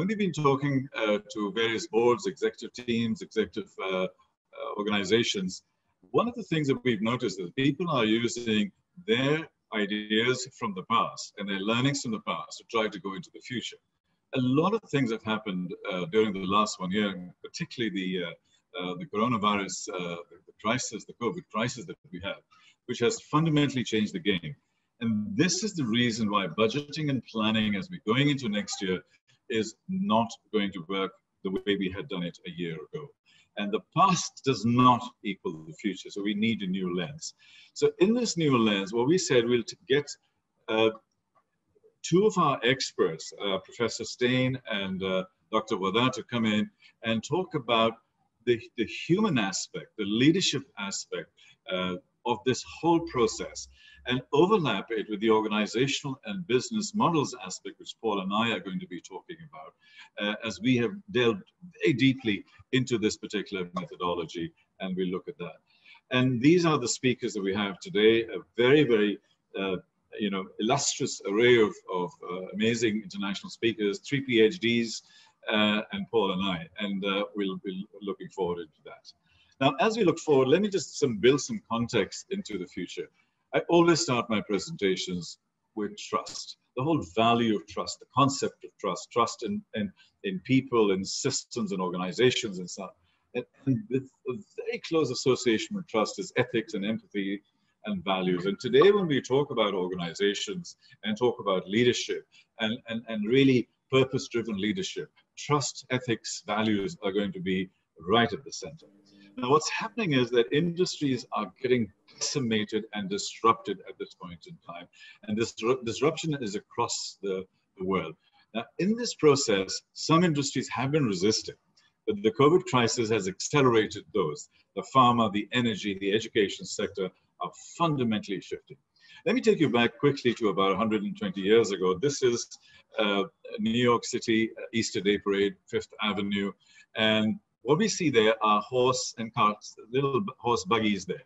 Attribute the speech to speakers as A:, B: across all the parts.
A: when we've been talking to various boards, executive teams, executive organizations, one of the things that we've noticed is people are using their ideas from the past and their learnings from the past to try to go into the future. A lot of things have happened during the last 1 year, particularly the coronavirus, the crisis, the COVID crisis that we have, which has fundamentally changed the game. And this is the reason why budgeting and planning as we're going into next year is not going to work the way we had done it a year ago. And the past does not equal the future. So we need a new lens. So in this new lens, what we said, we'll get two of our experts, Professor Stein and Dr. Wada, to come in and talk about the human aspect, the leadership aspect of this whole process, and overlap it with the organizational and business models aspect, which Paul and I are going to be talking about, as we have delved very deeply into this particular methodology, and we look at that. And these are the speakers that we have today, a very, very illustrious array of amazing international speakers, 3 PhDs, and Paul and I, and we'll be looking forward to that. Now, as we look forward, let me just build some context into the future. I always start my presentations with trust, the whole value of trust, the concept of trust, trust in people, in systems and organizations and so on. And with a very close association with trust is ethics and empathy and values. And today when we talk about organizations and talk about leadership and really purpose-driven leadership, trust, ethics, values are going to be right at the center. Now, what's happening is that industries are getting decimated and disrupted at this point in time. And this disruption is across the world. Now, in this process, some industries have been resisting, but the COVID crisis has accelerated those. The pharma, the energy, the education sector are fundamentally shifting. Let me take you back quickly to about 120 years ago. This is New York City, Easter Day Parade, Fifth Avenue. And what we see there are horse and carts, little horse buggies there.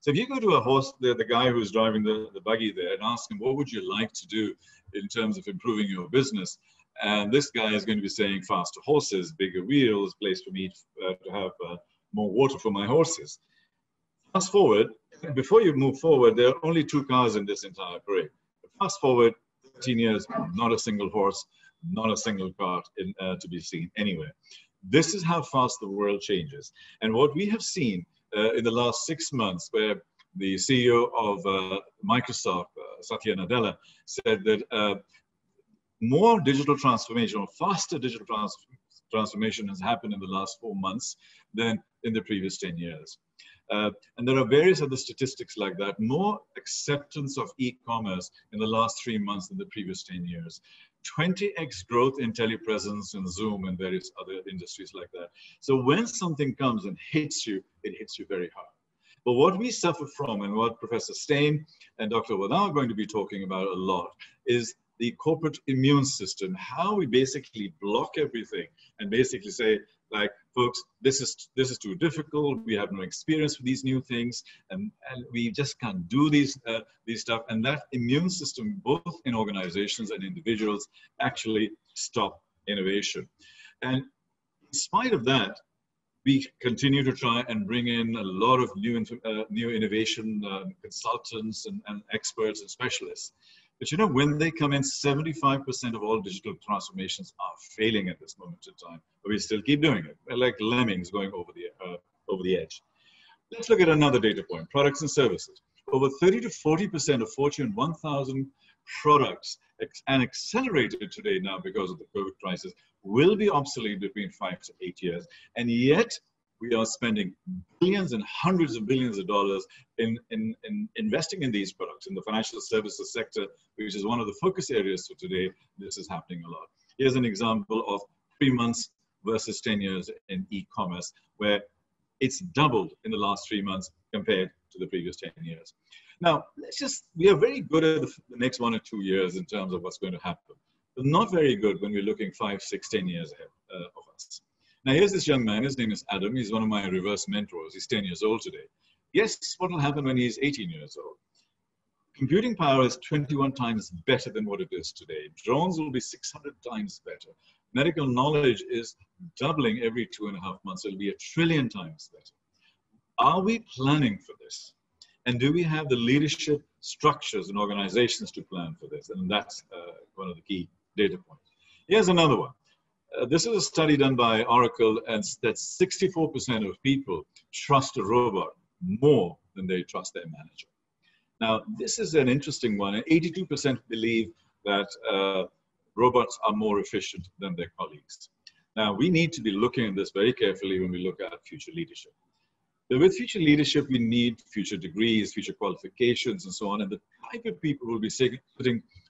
A: So if you go to a horse, the guy who's driving the buggy there, and ask him, what would you like to do in terms of improving your business? And this guy is going to be saying faster horses, bigger wheels, place for me to have more water for my horses. Fast forward, before you move forward, there are only 2 cars in this entire parade. But fast forward 13 years, not a single horse, not a single cart to be seen anywhere. This is how fast the world changes. And what we have seen in the last 6 months, where the CEO of Microsoft, Satya Nadella, said that more digital transformation, or faster digital transformation has happened in the last 4 months than in the previous 10 years. And there are various other statistics like that. More acceptance of e-commerce in the last 3 months than the previous 10 years. 20x growth in telepresence and Zoom and various other industries like that. So when something comes and hits you, it hits you very hard. But what we suffer from, and what Professor Stein and Dr. Wada are going to be talking about a lot, is the corporate immune system, how we basically block everything and basically say, like, folks, this is too difficult. We have no experience with these new things, and we just can't do these stuff. And that immune system, both in organizations and individuals, actually stop innovation. And in spite of that, we continue to try and bring in a lot of new innovation consultants and experts and specialists. But you know, when they come in, 75% of all digital transformations are failing at this moment in time. But we still keep doing it. We're like lemmings going over the edge. Let's look at another data point, products and services. Over 30 to 40% of Fortune 1000 products, and accelerated today now because of the COVID crisis, will be obsolete between 5 to 8 years. And yet, we are spending billions and hundreds of billions of dollars in investing in these products. In the financial services sector, which is one of the focus areas for today, this is happening a lot. Here's an example of 3 months versus 10 years in e-commerce, where it's doubled in the last 3 months compared to the previous 10 years. Now, we are very good at the next 1 or 2 years in terms of what's going to happen, but not very good when we're looking 5, 6, 10 years ahead of us. Now, here's this young man. His name is Adam. He's one of my reverse mentors. He's 10 years old today. Guess what will happen when he's 18 years old? Computing power is 21 times better than what it is today. Drones will be 600 times better. Medical knowledge is doubling every 2.5 months. It'll be 1 trillion times better. Are we planning for this? And do we have the leadership structures and organizations to plan for this? And that's one of the key data points. Here's another one. This is a study done by Oracle, and that 64% of people trust a robot more than they trust their manager. Now, this is an interesting one. 82% believe that robots are more efficient than their colleagues. Now, we need to be looking at this very carefully when we look at future leadership. But with future leadership, we need future degrees, future qualifications, and so on. And the type of people who will be sitting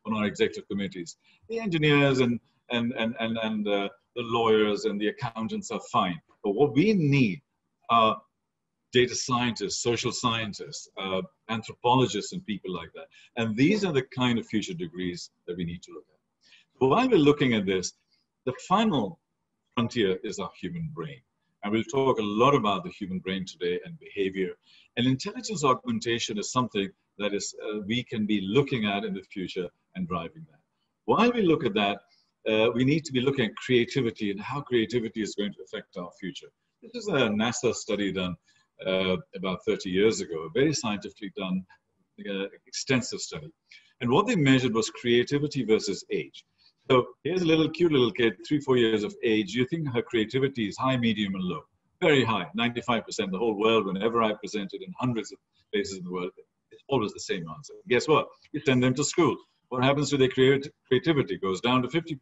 A: on our executive committees, the engineers and the lawyers and the accountants are fine. But what we need are data scientists, social scientists, anthropologists, and people like that. And these are the kind of future degrees that we need to look at. So while we're looking at this, the final frontier is our human brain. And we'll talk a lot about the human brain today and behavior. And intelligence augmentation is something that is we can be looking at in the future and driving that. While we look at that, we need to be looking at creativity and how creativity is going to affect our future. This is a NASA study done about 30 years ago, a very scientifically done, extensive study. And what they measured was creativity versus age. So here's a little cute little kid, 3-4 years of age. You think her creativity is high, medium, and low? Very high, 95%. The whole world, whenever I presented in hundreds of places in the world, it's always the same answer. Guess what? You send them to school. What happens to their creativity? It goes down to 50%.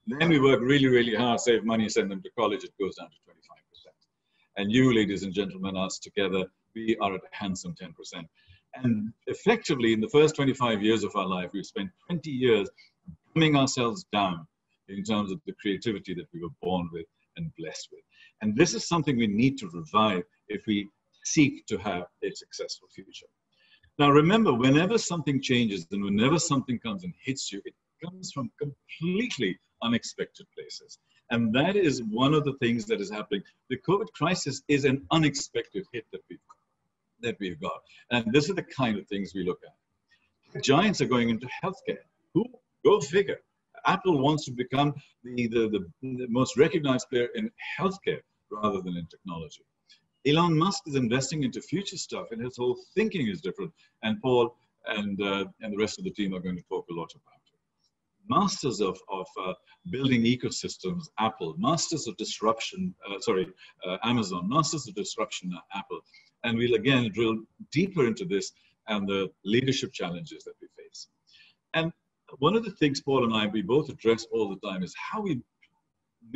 A: Then we work really, really hard, save money, send them to college. It goes down to 25%. And you, ladies and gentlemen, us together, we are at a handsome 10%. And effectively, in the first 25 years of our life, we've spent 20 years dumbing ourselves down in terms of the creativity that we were born with and blessed with. And this is something we need to revive if we seek to have a successful future. Now, remember, whenever something changes and whenever something comes and hits you, it comes from completely unexpected places. And that is one of the things that is happening. The COVID crisis is an unexpected hit that we've got. And this is the kind of things we look at. Giants are going into healthcare. Go figure. Apple wants to become the most recognized player in healthcare rather than in technology. Elon Musk is investing into future stuff, and his whole thinking is different. And Paul and the rest of the team are going to talk a lot about it. Masters of building ecosystems, Apple. Masters of disruption, Amazon. Masters of disruption, Apple. And we'll again drill deeper into this and the leadership challenges that we face. And one of the things Paul and I, we both address all the time is how we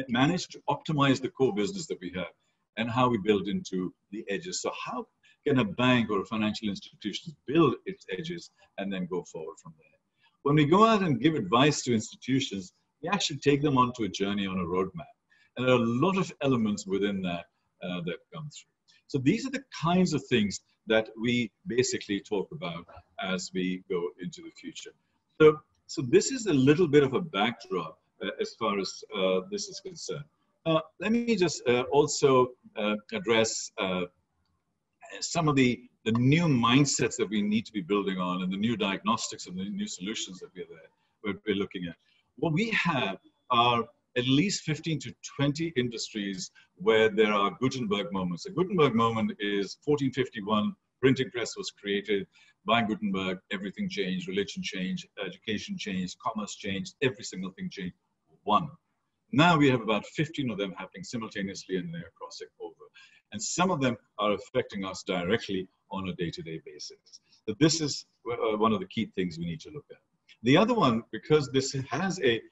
A: manage to optimize the core business that we have and how we build into the edges. So how can a bank or a financial institution build its edges and then go forward from there? When we go out and give advice to institutions, we actually take them onto a journey on a roadmap. And there are a lot of elements within that that come through. So these are the kinds of things that we basically talk about as we go into the future. So this is a little bit of a backdrop as far as this is concerned. Let me just also address some of the new mindsets that we need to be building on and the new diagnostics and the new solutions that we're looking at. What we have are at least 15 to 20 industries where there are Gutenberg moments. A Gutenberg moment is 1451, printing press was created. By Gutenberg, everything changed, religion changed, education changed, commerce changed, every single thing changed. One. Now we have about 15 of them happening simultaneously and they're crossing over. And some of them are affecting us directly on a day-to-day basis. So this is one of the key things we need to look at. The other one, because this has a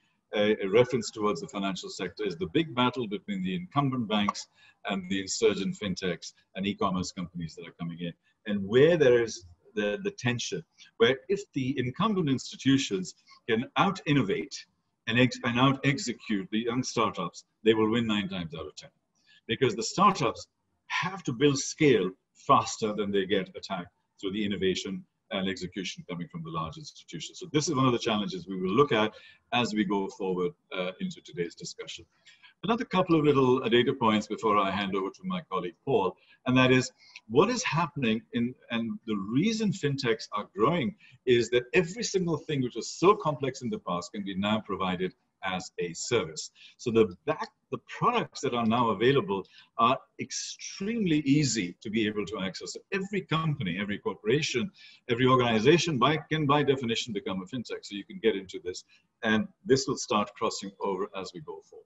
A: reference towards the financial sector, is the big battle between the incumbent banks and the insurgent fintechs and e-commerce companies that are coming in. And where there is the tension, where if the incumbent institutions can out-innovate and out-execute the young startups, they will win 9 times out of 10. Because the startups have to build scale faster than they get attacked through the innovation and execution coming from the large institutions. So this is one of the challenges we will look at as we go forward into today's discussion. Another couple of little data points before I hand over to my colleague Paul, and that is what is happening and the reason fintechs are growing is that every single thing which was so complex in the past can be now provided as a service. So the products that are now available are extremely easy to be able to access. So every company, every corporation, every organization can by definition become a fintech. So you can get into this, and this will start crossing over as we go forward.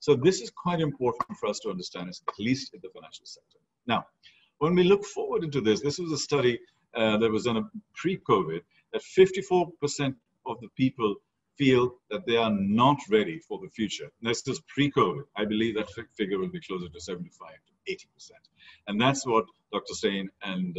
A: So this is quite important for us to understand, at least in the financial sector. Now, when we look forward into this was a study that was done pre-COVID, that 54% of the people feel that they are not ready for the future. And this is pre-COVID. I believe that figure will be closer to 75 to 80%. And that's what Dr. Stein and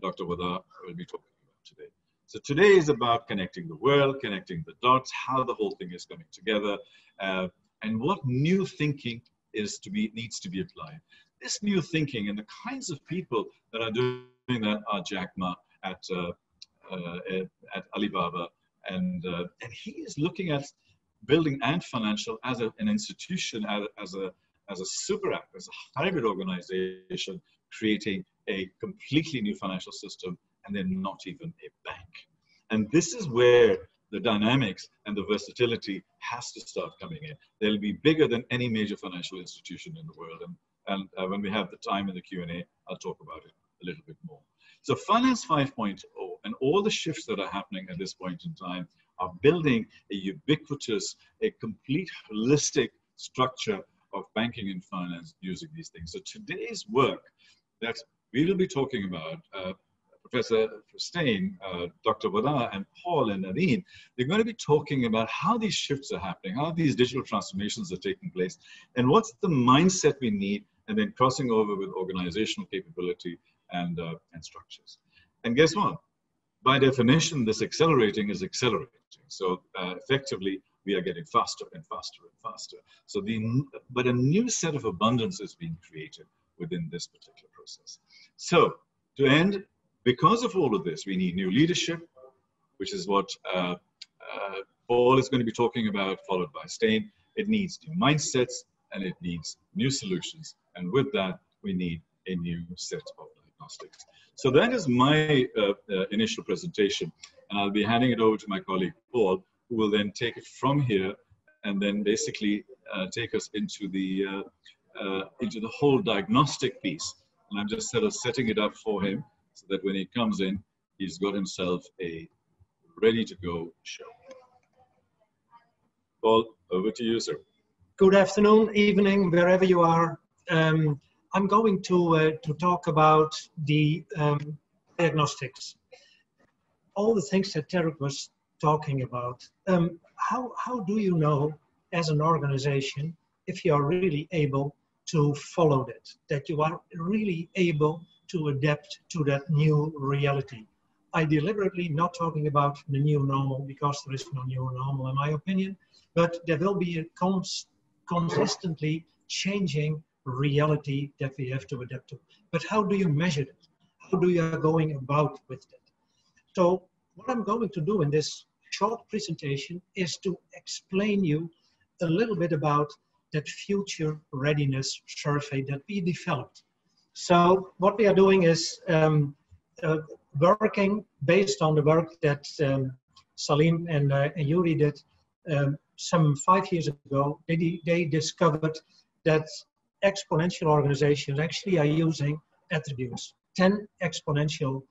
A: Dr. Vada will be talking about today. So today is about connecting the world, connecting the dots, how the whole thing is coming together, and what new thinking needs to be applied. This new thinking and the kinds of people that are doing that are Jack Ma at Alibaba, and he is looking at building Ant Financial as an institution, as a super app, as a hybrid organization, creating a completely new financial system, and then not even a bank. And this is where the dynamics and the versatility has to start coming in. They'll be bigger than any major financial institution in the world. And when we have the time in the Q&A, I'll talk about it a little bit more. So Finance 5.0 and all the shifts that are happening at this point in time are building a ubiquitous, a complete holistic structure of banking and finance using these things. So today's work that we will be talking about, Professor Stein, Dr. Vada, and Paul and Nadine, they're going to be talking about how these shifts are happening, how these digital transformations are taking place, and what's the mindset we need, and then crossing over with organizational capability and structures. And guess what? By definition, this accelerating is accelerating. So effectively, we are getting faster and faster and faster. So but a new set of abundance is being created within this particular process. So to end, because of all of this, we need new leadership, which is what Paul is going to be talking about, followed by Stein. It needs new mindsets, and it needs new solutions. And with that, we need a new set of diagnostics. So that is my initial presentation, and I'll be handing it over to my colleague, Paul, who will then take it from here and then basically take us into the whole diagnostic piece. And I'm just sort of setting it up for him, so that when he comes in, he's got himself a ready-to-go show. Paul, over to you, sir.
B: Good afternoon, evening, wherever you are. I'm going to talk about the diagnostics. All the things that Tarek was talking about. How do you know, as an organization, if you are really able to follow that you are really able to adapt to that new reality? I deliberately not talking about the new normal, because there is no new normal in my opinion, but there will be a consistently changing reality that we have to adapt to. But how do you measure it? How do you are going about with it? So what I'm going to do in this short presentation is to explain you a little bit about that future readiness survey that we developed. So what we are doing is working based on the work that Salim and Yuri did some 5 years ago. They discovered that exponential organizations actually are using attributes, 10 exponential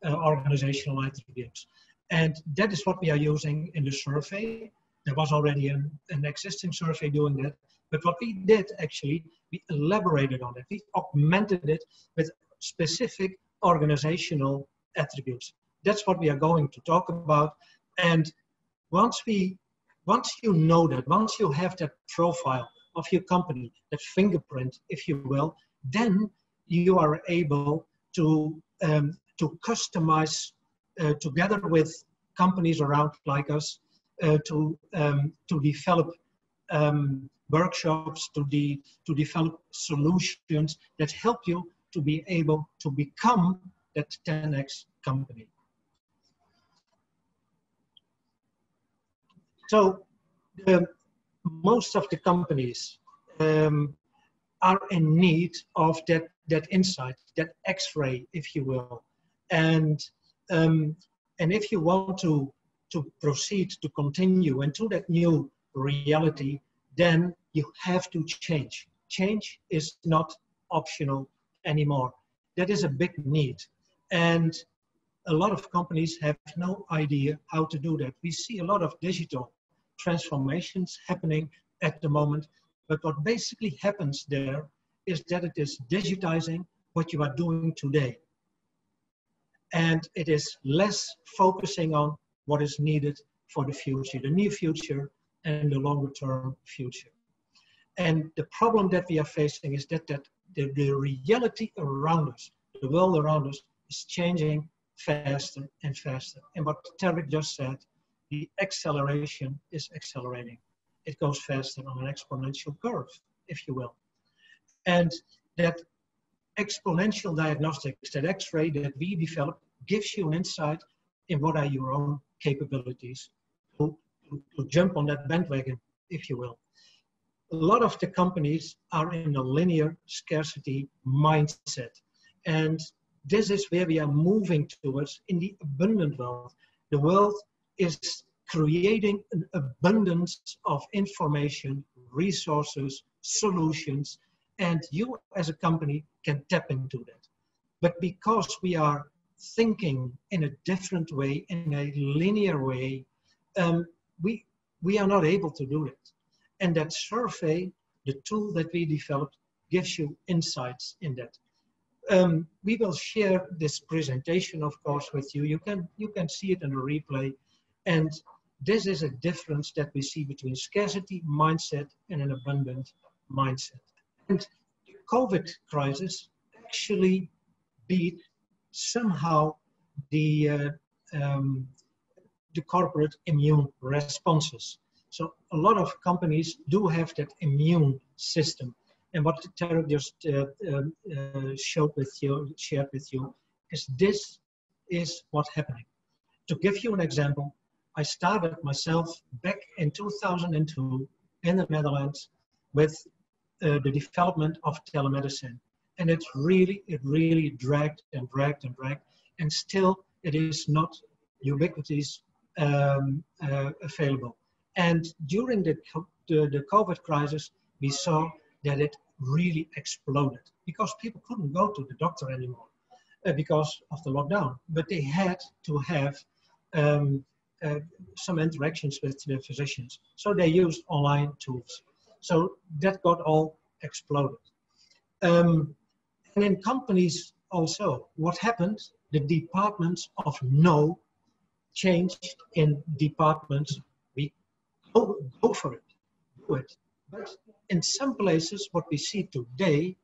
B: organizational attributes. And that is what we are using in the survey. There was already an existing survey doing that. But what we did actually, we elaborated on it. We augmented it with specific organizational attributes. That's what we are going to talk about. And once you know that, once you have that profile of your company, that fingerprint, if you will, then you are able to customize together with companies around like us to develop workshops, to develop solutions that help you to be able to become that 10x company. So most of the companies are in need of that insight, that X-ray, if you will. And if you want to proceed, to continue into that new reality, then you have to change. Change is not optional anymore. That is a big need. And a lot of companies have no idea how to do that. We see a lot of digital transformations happening at the moment, but what basically happens there is that it is digitizing what you are doing today. And it is less focusing on what is needed for the future, the near future and the longer term future. And the problem that we are facing is that the reality around us, the world around us, is changing faster and faster. And what Tarek just said, the acceleration is accelerating. It goes faster on an exponential curve, if you will. And that exponential diagnostics, that X-ray that we developed, gives you an insight in what are your own capabilities to jump on that bandwagon, if you will. A lot of the companies are in a linear scarcity mindset. And this is where we are moving towards in the abundant world. The world is creating an abundance of information, resources, solutions, and you as a company can tap into that. But because we are thinking in a different way, in a linear way, we are not able to do it. And that survey, the tool that we developed, gives you insights in that. We will share this presentation, of course, with you. You can see it in a replay. And this is a difference that we see between scarcity mindset and an abundant mindset. And the COVID crisis actually beat somehow the corporate immune responses. So a lot of companies do have that immune system. And what Tarek just shared with you, is this is what's happening. To give you an example, I started myself back in 2002 in the Netherlands with the development of telemedicine. And it really dragged and dragged and dragged. And still it is not ubiquitous available. And during the COVID crisis, we saw that it really exploded because people couldn't go to the doctor anymore because of the lockdown. But they had to have some interactions with the physicians. So they used online tools. So that got all exploded. And in companies also, what happened? The departments of no changed in departments. We go for it, do it. But in some places, what we see today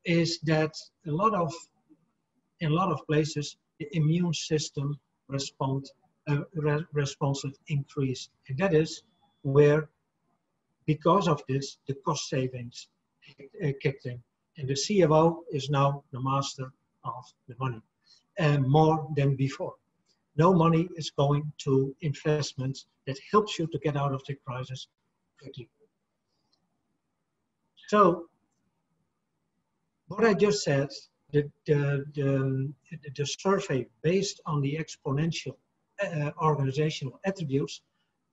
B: is that in a lot of places, the immune system responsive increased. And that is where, because of this, the cost savings kicked in. And the CFO is now the master of the money, and more than before. No money is going to investments that helps you to get out of the crisis quickly. So, what I just said, the survey based on the exponential organizational attributes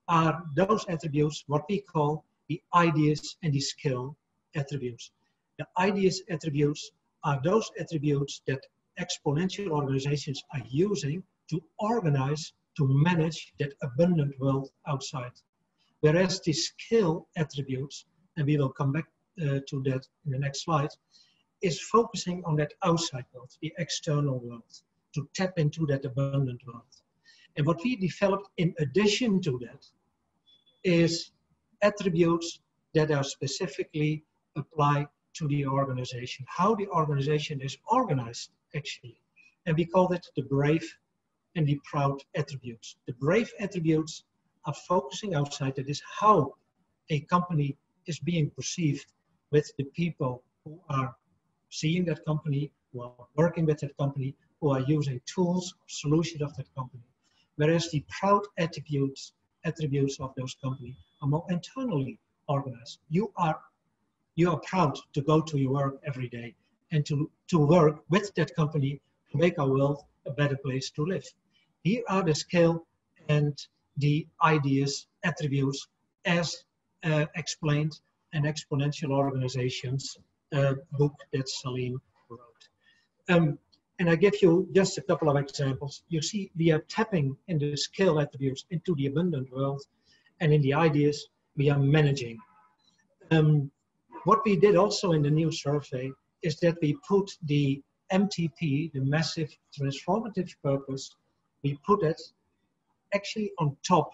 B: are those attributes, what we call the ideas and the skill attributes. The ideas attributes are those attributes that exponential organizations are using to organize, to manage that abundant world outside. Whereas the skill attributes, and we will come back to that in the next slide, is focusing on that outside world, the external world, to tap into that abundant world. And what we developed in addition to that is attributes that are specifically applied to the organization, how the organization is organized actually. And we call it the brave and the proud attributes. The brave attributes are focusing outside, that is how a company is being perceived with the people who are seeing that company, who are working with that company, who are using tools, solutions of that company. Whereas the proud attributes of those companies are more internally organized. You are proud to go to your work every day and to work with that company to make our world a better place to live. Here are the skill and the ideas, attributes as explained an exponential organizations book that Salim wrote. And I give you just a couple of examples. You see, we are tapping in the skill attributes into the abundant world, and in the ideas we are managing. What we did also in the new survey is that we put the MTP, the massive transformative purpose, we put it actually on top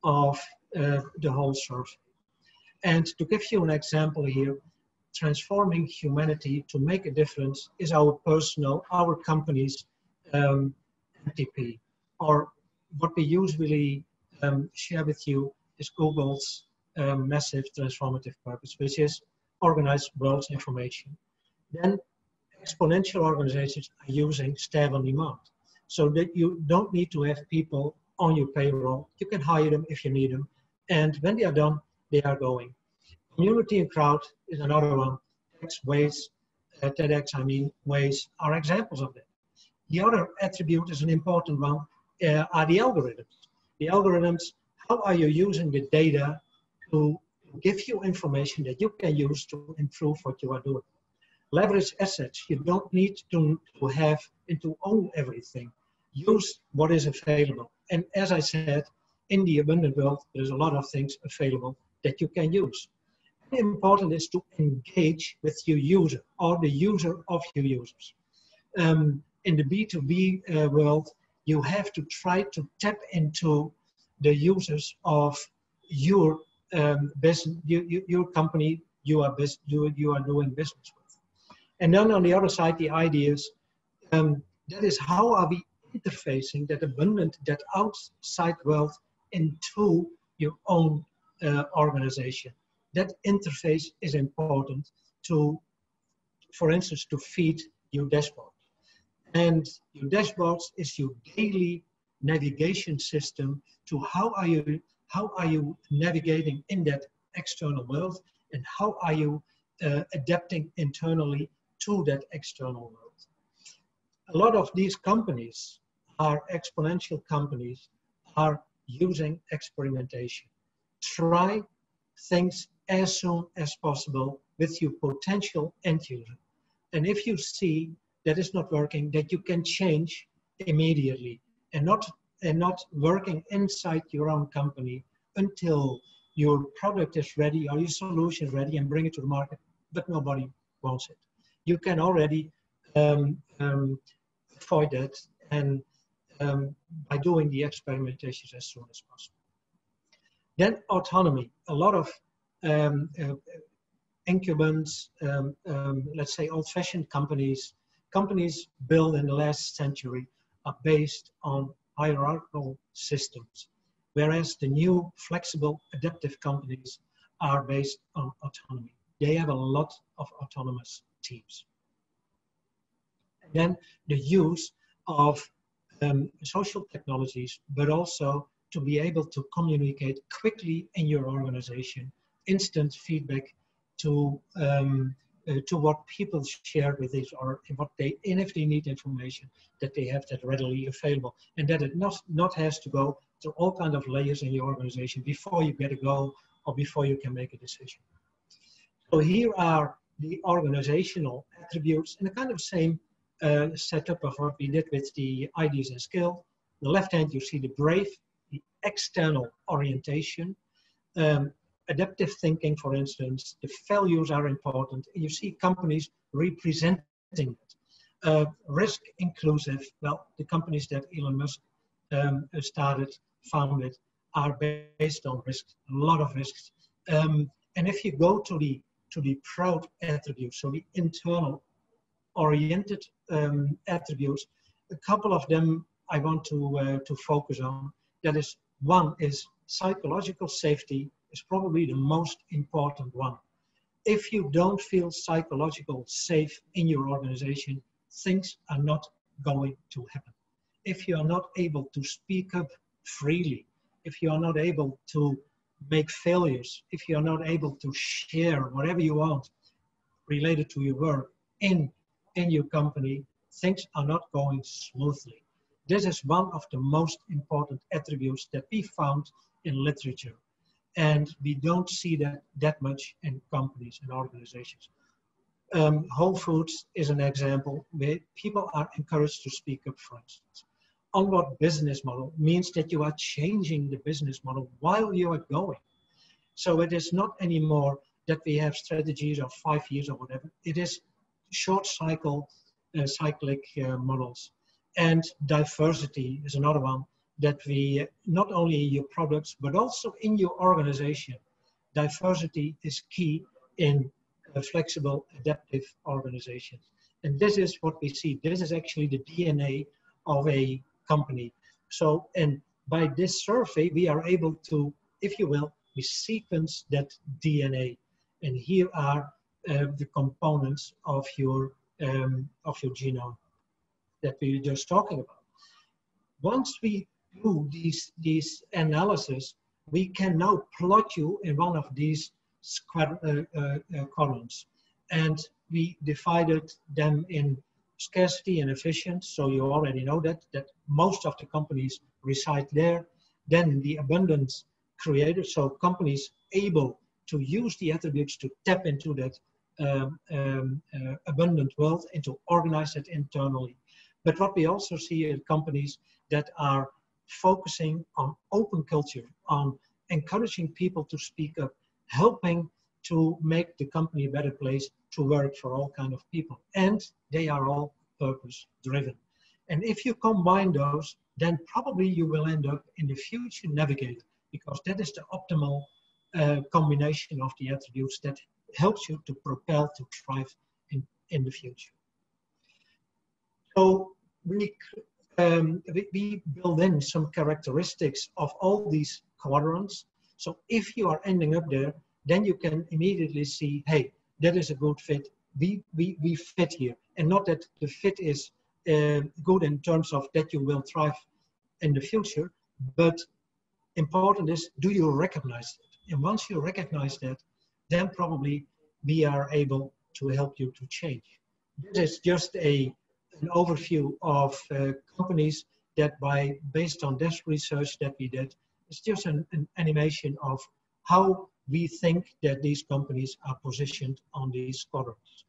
B: of the whole survey. And to give you an example here, transforming humanity to make a difference is our personal, our company's MTP. Or what we usually share with you is Google's massive transformative purpose, which is organized world's information. Then exponential organizations are using staff on demand, so that you don't need to have people on your payroll. You can hire them if you need them. And when they are done, they are going. Community and crowd is another one. TEDx, ways are examples of that. The other attribute is an important one, are the algorithms. The algorithms, how are you using the data to give you information that you can use to improve what you are doing? Leverage assets. You don't need to have and to own everything. Use what is available. And as I said, in the abundant world, there's a lot of things available that you can use. Important is to engage with your user or the user of your users. In the B2B world, you have to try to tap into the users of your business, your company you are doing business with. And then on the other side, the ideas, that is how are we interfacing that abundant, that outside world into your own organization. That interface is important to, for instance, to feed your dashboard. And your dashboards is your daily navigation system to how are you navigating in that external world, and how are you adapting internally to that external world. A lot of these companies are exponential companies, are using experimentation. Try things as soon as possible with your potential end user. And if you see that it's not working, that you can change immediately, and not working inside your own company until your product is ready or your solution is ready and bring it to the market, but nobody wants it. You can already avoid that and by doing the experimentations as soon as possible. Then autonomy. A lot of incumbents, let's say old-fashioned companies built in the last century are based on hierarchical systems, whereas the new flexible adaptive companies are based on autonomy. They have a lot of autonomous teams. And then the use of social technologies, but also to be able to communicate quickly in your organization, instant feedback to what people share with each other, and if they need information, that they have that readily available, and that it not has to go through all kinds of layers in your organization before you get a go or before you can make a decision. So here are the organizational attributes in a kind of same setup of what we did with the ideas and skill. On the left hand, you see the brave, the external orientation, adaptive thinking, for instance. The values are important. You see companies representing it. Risk inclusive. Well, the companies that Elon Musk founded are based on risks, a lot of risks. And if you go to the proud attributes, so the internal oriented attributes, a couple of them I want to focus on. That is, one is psychological safety is probably the most important one. If you don't feel psychological safe in your organization, things are not going to happen. If you are not able to speak up freely, if you are not able to make failures, if you are not able to share whatever you want related to your work in your company, things are not going smoothly. This is one of the most important attributes that we found in literature. And we don't see that much in companies and organizations. Whole Foods is an example where people are encouraged to speak up, for instance. Onward business model means that you are changing the business model while you are going. So it is not anymore that we have strategies of 5 years or whatever. It is short cyclic models. And diversity is another one that we, not only in your products, but also in your organization. Diversity is key in flexible, adaptive organizations. And this is what we see. This is actually the DNA of a company. So, and by this survey, we are able to, if you will, we sequence that DNA. And here are the components of your genome that we were just talking about. Once we do these analysis, we can now plot you in one of these columns. And we divided them in scarcity and efficient. So you already know that most of the companies reside there. Then the abundance created, so companies able to use the attributes to tap into that abundant wealth and to organize it internally. But what we also see are companies that are focusing on open culture, on encouraging people to speak up, helping to make the company a better place to work for all kinds of people. And they are all purpose driven. And if you combine those, then probably you will end up in the future navigator, because that is the optimal combination of the attributes that helps you to propel, to thrive in the future. So we build in some characteristics of all these quadrants. So if you are ending up there, then you can immediately see, hey, that is a good fit. We fit here. And not that the fit is good in terms of that you will thrive in the future, but important is, do you recognize it? And once you recognize that, then probably we are able to help you to change. This is just an overview of companies that based on this research that we did, it's just an animation of how we think that these companies are positioned on these quadrants.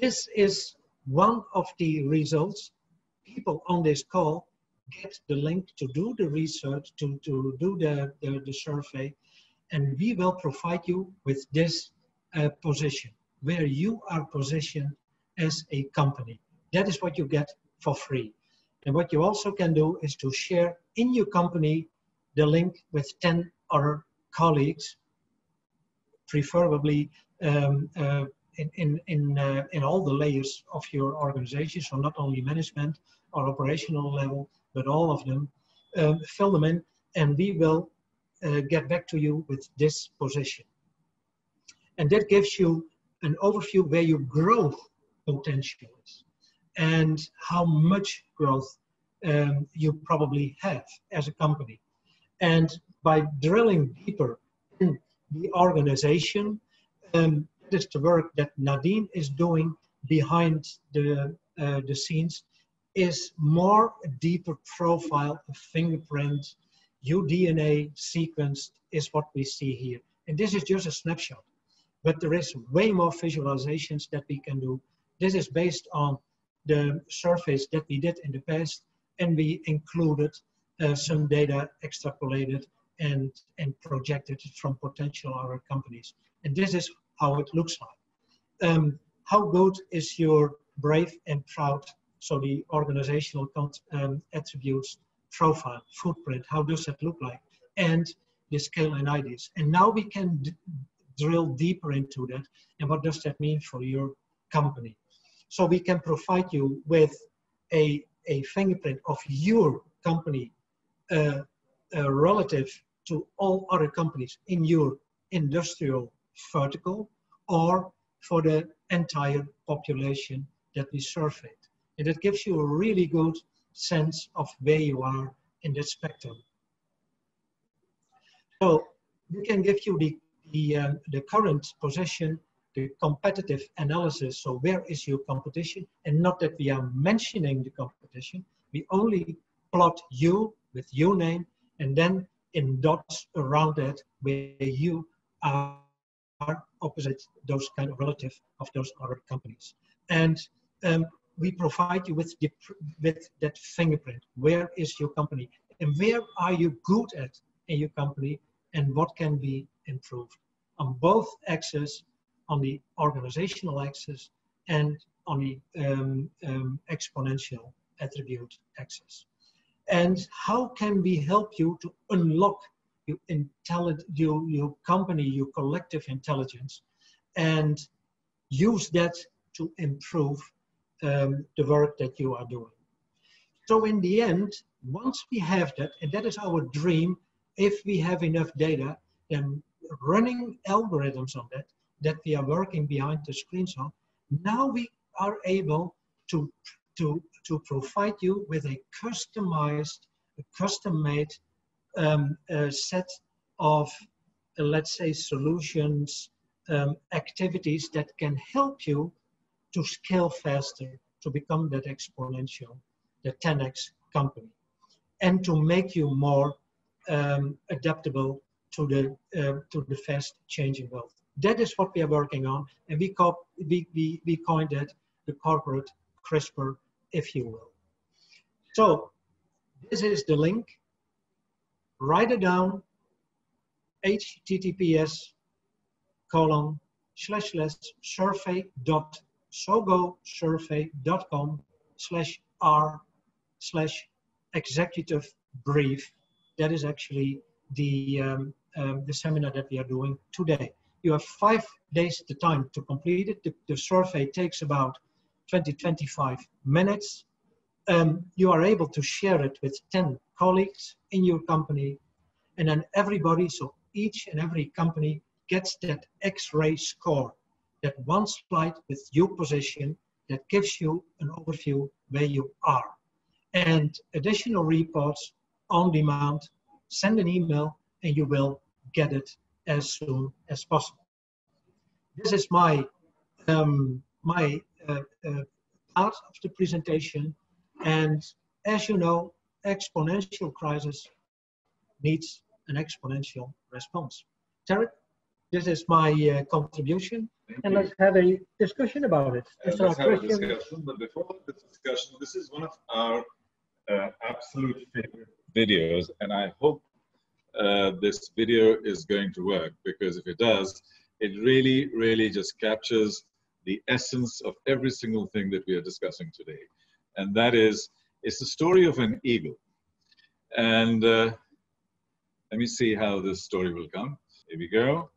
B: This is one of the results. People on this call get the link to do the research, to do the survey, and we will provide you with this position, where you are positioned as a company. That is what you get for free. And what you also can do is to share in your company the link with 10 other colleagues, preferably in all the layers of your organization, so not only management or operational level, but all of them. Fill them in, and we will get back to you with this position. And that gives you an overview where your growth potential is and how much growth you probably have as a company. And by drilling deeper in the organization, that is the work that Nadine is doing behind the scenes, is more a deeper profile, a fingerprint, your DNA sequenced is what we see here. And this is just a snapshot, but there is way more visualizations that we can do. This is based on the surveys that we did in the past, and we included some data extrapolated and projected from potential other companies. And this is how it looks like. How good is your brave and proud, so the organizational attributes profile, footprint, how does that look like? And the scale and ideas. And now we can drill deeper into that. And what does that mean for your company? So we can provide you with a fingerprint of your company relative to all other companies in your industrial vertical, or for the entire population that we surveyed. And it gives you a really good sense of where you are in that spectrum. So we can give you the current position, the competitive analysis. So where is your competition? And not that we are mentioning the competition, we only plot you with your name, and then in dots around it where you are opposite those kind of relative of those other companies. And we provide you with that fingerprint. Where is your company? And where are you good at in your company? And what can be improved? On both axes, on the organizational axis and on the exponential attribute axis. And how can we help you to unlock your company, your collective intelligence, and use that to improve the work that you are doing? So in the end, once we have that, and that is our dream, if we have enough data, then running algorithms on that we are working behind the screens on, now we are able to provide you with a customized, custom-made set of, let's say, solutions, activities that can help you to scale faster, to become that exponential, the 10x company, and to make you more adaptable to the fast changing world. That is what we are working on, and we coined it the corporate CRISPR, if you will. So this is the link. Write it down, https://survey.sogosurvey.com/r/executive brief. That is actually the seminar that we are doing today. You have 5 days the time to complete it. The survey takes about 20-25 minutes. You are able to share it with 10 colleagues in your company, and then everybody, so each and every company gets that X-ray score, that one slide with your position that gives you an overview where you are. And additional reports on demand, send an email and you will get it as soon as possible. This is my part of the presentation, and as you know, exponential crisis needs an exponential response. Tarek, this is my contribution, and let's have a discussion about it.
A: Let's have a discussion, but before the discussion, this is one of our absolute favorite videos, and I hope this video is going to work, because if it does, it really, really just captures the essence of every single thing that we are discussing today. And that is, it's the story of an eagle. And let me see how this story will come. Here we go.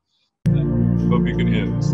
A: Hope you can hear this.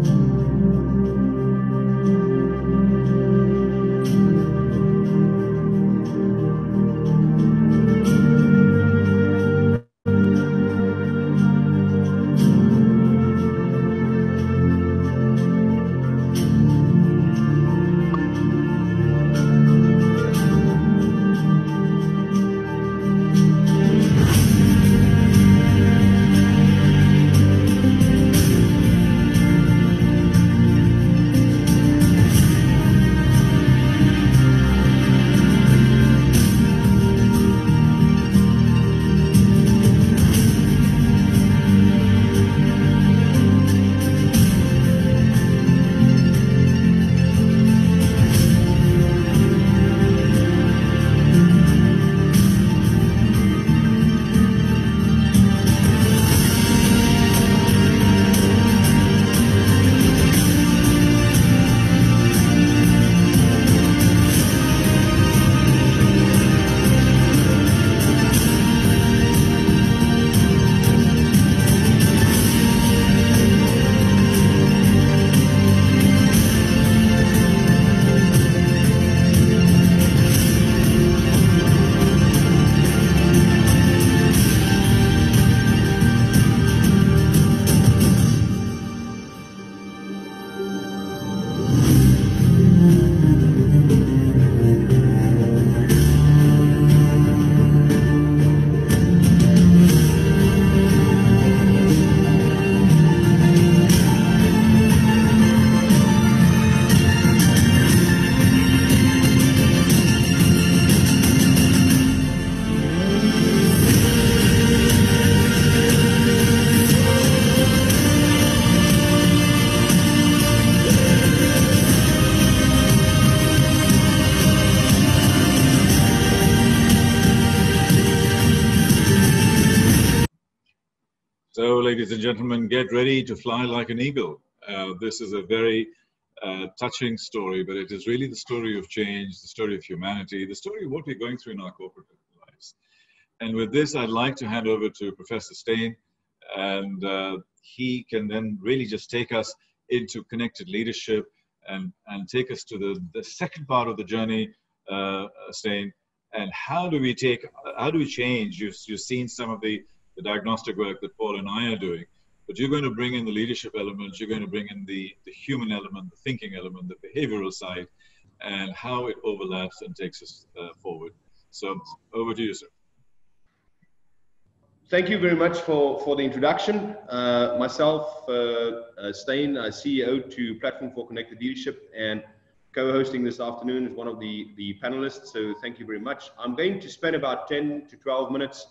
A: So, ladies and gentlemen, get ready to fly like an eagle. This is a very touching story, but it is really the story of change, the story of humanity, the story of what we're going through in our corporate lives. And with this, I'd like to hand over to Professor Stein, and he can then really just take us into connected leadership and take us to the second part of the journey, Stein. And how do we change? You've seen some of the diagnostic work that Paul and I are doing, but you're going to bring in the leadership elements, you're going to bring in the human element, the thinking element, the behavioral side, and how it overlaps and takes us forward. So over to you, sir.
C: Thank you very much for the introduction. Myself, Stein, CEO to Platform for Connected Leadership, and co-hosting this afternoon is one of the panelists, so thank you very much. I'm going to spend about 10 to 12 minutes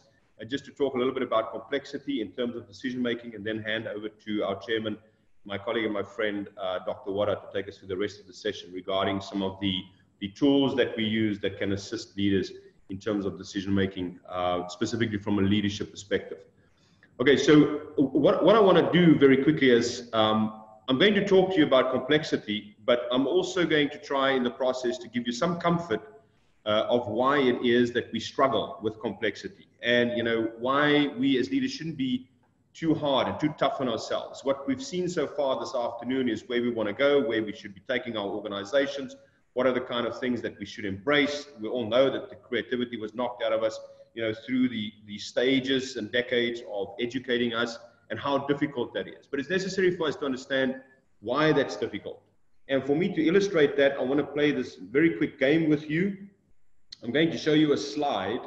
C: just to talk a little bit about complexity in terms of decision making, and then hand over to our chairman, my colleague and my friend, Dr. Wada, to take us through the rest of the session regarding some of the tools that we use that can assist leaders in terms of decision making, specifically from a leadership perspective. Okay, so what I want to do very quickly is I'm going to talk to you about complexity, but I'm also going to try in the process to give you some comfort of why it is that we struggle with complexity, and why we as leaders shouldn't be too hard and too tough on ourselves. What we've seen so far this afternoon is where we want to go, where we should be taking our organizations, what are the kind of things that we should embrace. We all know that the creativity was knocked out of us, through the stages and decades of educating us, and how difficult that is. But it's necessary for us to understand why that's difficult. And for me to illustrate that, I want to play this very quick game with you. I'm going to show you a slide,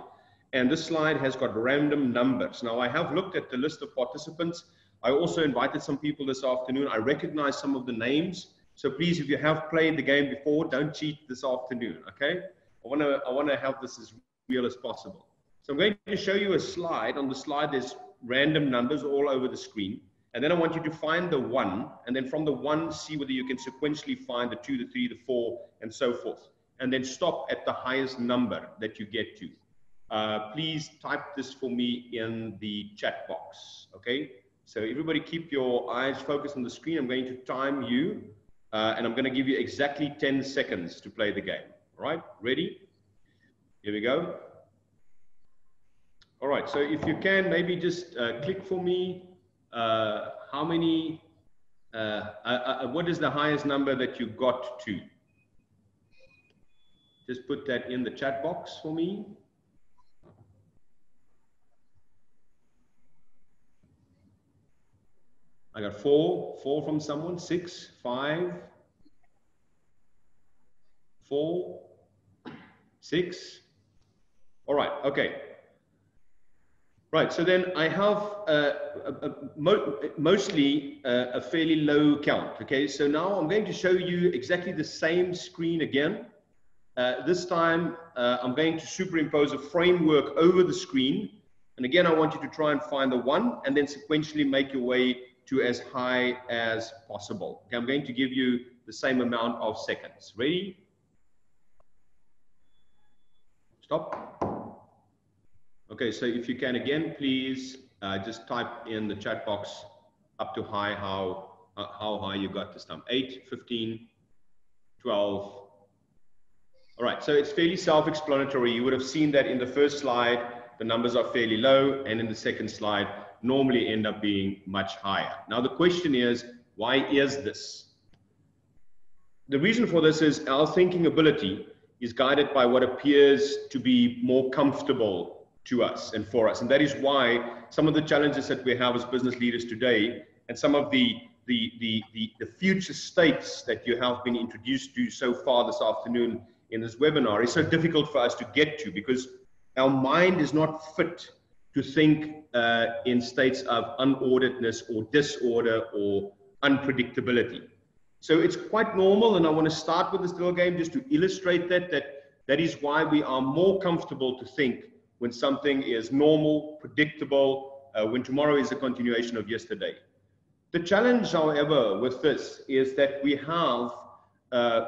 C: and this slide has got random numbers. Now, I have looked at the list of participants. I also invited some people this afternoon. I recognize some of the names. So please, if you have played the game before, don't cheat this afternoon, okay? I want to have this as real as possible. So I'm going to show you a slide. On the slide, there's random numbers all over the screen. And then I want you to find the 1, and then from the 1, see whether you can sequentially find the 2, the 3, the 4, and so forth. And then stop at the highest number that you get to. Please type this for me in the chat box, okay? So everybody keep your eyes focused on the screen. I'm going to time you, and I'm going to give you exactly 10 seconds to play the game. All right, ready? Here we go. All right, so if you can, maybe just click for me. How many, what is the highest number that you got to? Just put that in the chat box for me. I got 4 from someone, 6, 5, 4, 6. All right, okay. Right, so then I have mostly a fairly low count, okay? So now I'm going to show you exactly the same screen again. This time I'm going to superimpose a framework over the screen. And again, I want you to try and find the 1 and then sequentially make your way to as high as possible. Okay, I'm going to give you the same amount of seconds. Ready? Stop. Okay, so if you can again, please just type in the chat box up to high, how high you got this time. 8, 15, 12. All right, so it's fairly self-explanatory. You would have seen that in the first slide, the numbers are fairly low, and in the second slide, normally end up being much higher. Now, the question is, why is this? The reason for this is our thinking ability is guided by what appears to be more comfortable to us and for us. And that is why some of the challenges that we have as business leaders today, and some of the future states that you have been introduced to so far this afternoon in this webinar, is so difficult for us to get to, because our mind is not fit to think in states of unorderedness or disorder or unpredictability. So it's quite normal, and I want to start with this little game just to illustrate that is why we are more comfortable to think when something is normal, predictable, when tomorrow is a continuation of yesterday. The challenge, however, with this is that we have,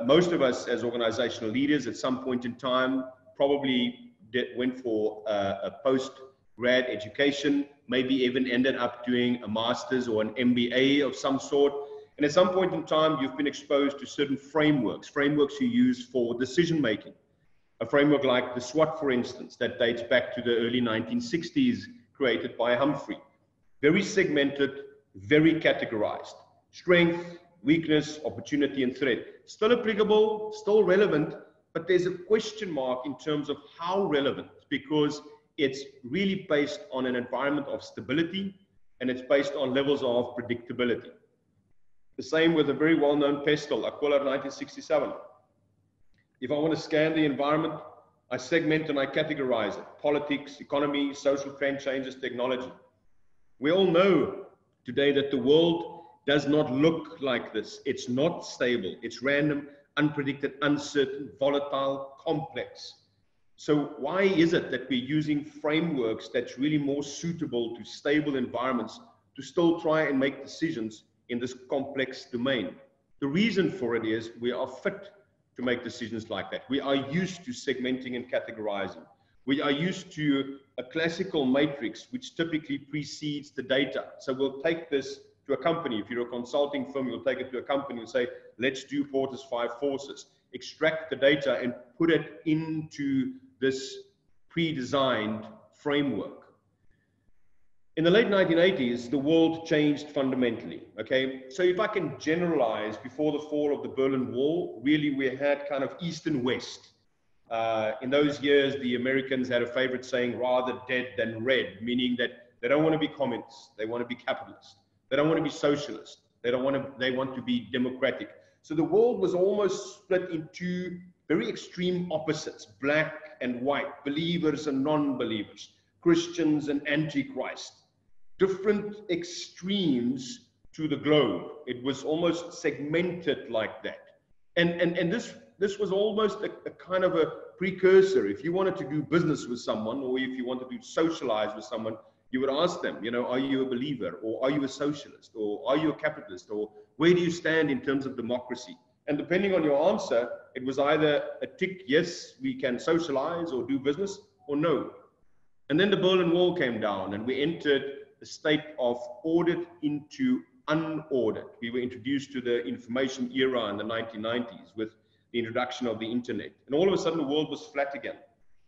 C: most of us as organizational leaders at some point in time, probably went for a post-grad education. maybe even ended up doing a master's or an MBA of some sort. And at some point in time, you've been exposed to certain frameworks you use for decision making. A framework like the SWOT, for instance, that dates back to the early 1960s, created by Humphrey. Very segmented, very categorized. Strength, weakness, opportunity, and threat. Still applicable, still relevant, but there's a question mark in terms of how relevant, because it's really based on an environment of stability, and it's based on levels of predictability. The same with a very well-known pestle, Aquila 1967. If I want to scan the environment, I segment and I categorize it. Politics, economy, social trend changes, technology. We all know today that the world does not look like this. It's not stable. It's random, unpredicted, uncertain, volatile, complex. So why is it that we're using frameworks that's really more suitable to stable environments to still try and make decisions in this complex domain? The reason for it is we are fit to make decisions like that. We are used to segmenting and categorizing. We are used to a classical matrix which typically precedes the data. So we'll take this to a company. If you're a consulting firm, you'll take it to a company and say, let's do Porter's 5 forces, extract the data and put it into this pre-designed framework. In the late 1980s, the world changed fundamentally, okay? So if I can generalize, before the fall of the Berlin Wall, really we had kind of East and West. In those years, the Americans had a favorite saying, rather dead than red, meaning that they don't want to be communists, they want to be capitalist. They don't want to be socialist, they want to be democratic. So the world was almost split into very extreme opposites, black and white, believers and non-believers, Christians and antichrist. Different extremes to the globe. It was almost segmented like that. And this was almost a kind of a precursor. If you wanted to do business with someone, or if you wanted to socialize with someone, you would ask them, you know, are you a believer, or are you a socialist, or are you a capitalist, or where do you stand in terms of democracy? And depending on your answer, it was either a tick, yes, we can socialize or do business, or no. And then the Berlin Wall came down and we entered a state of ordered into unordered. We were introduced to the information era in the 1990s with the introduction of the internet. And all of a sudden the world was flat again.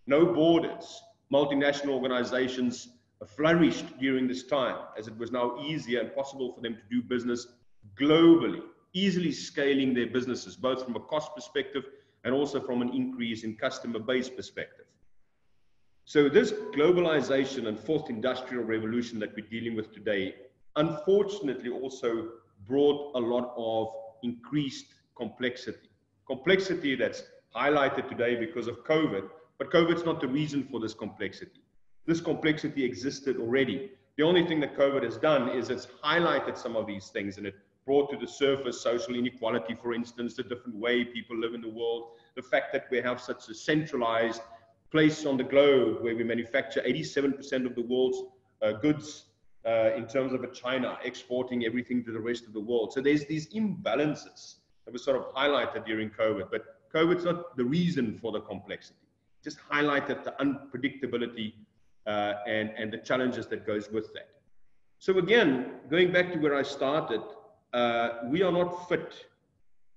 C: No borders. Multinational organizations flourished during this time, as it was now easier and possible for them to do business globally, easily scaling their businesses, both from a cost perspective and also from an increase in customer base perspective. So this globalization and fourth industrial revolution that we're dealing with today, unfortunately also brought a lot of increased complexity. Complexity that's highlighted today because of COVID, but COVID's not the reason for this complexity. This complexity existed already. The only thing that COVID has done is it's highlighted some of these things, and it brought to the surface social inequality, for instance, the different way people live in the world, the fact that we have such a centralized place on the globe where we manufacture 87% of the world's goods in terms of China, exporting everything to the rest of the world. So there's these imbalances that were sort of highlighted during COVID, but COVID's not the reason for the complexity. It just highlighted the unpredictability and the challenges that goes with that. So again, going back to where I started, we are not fit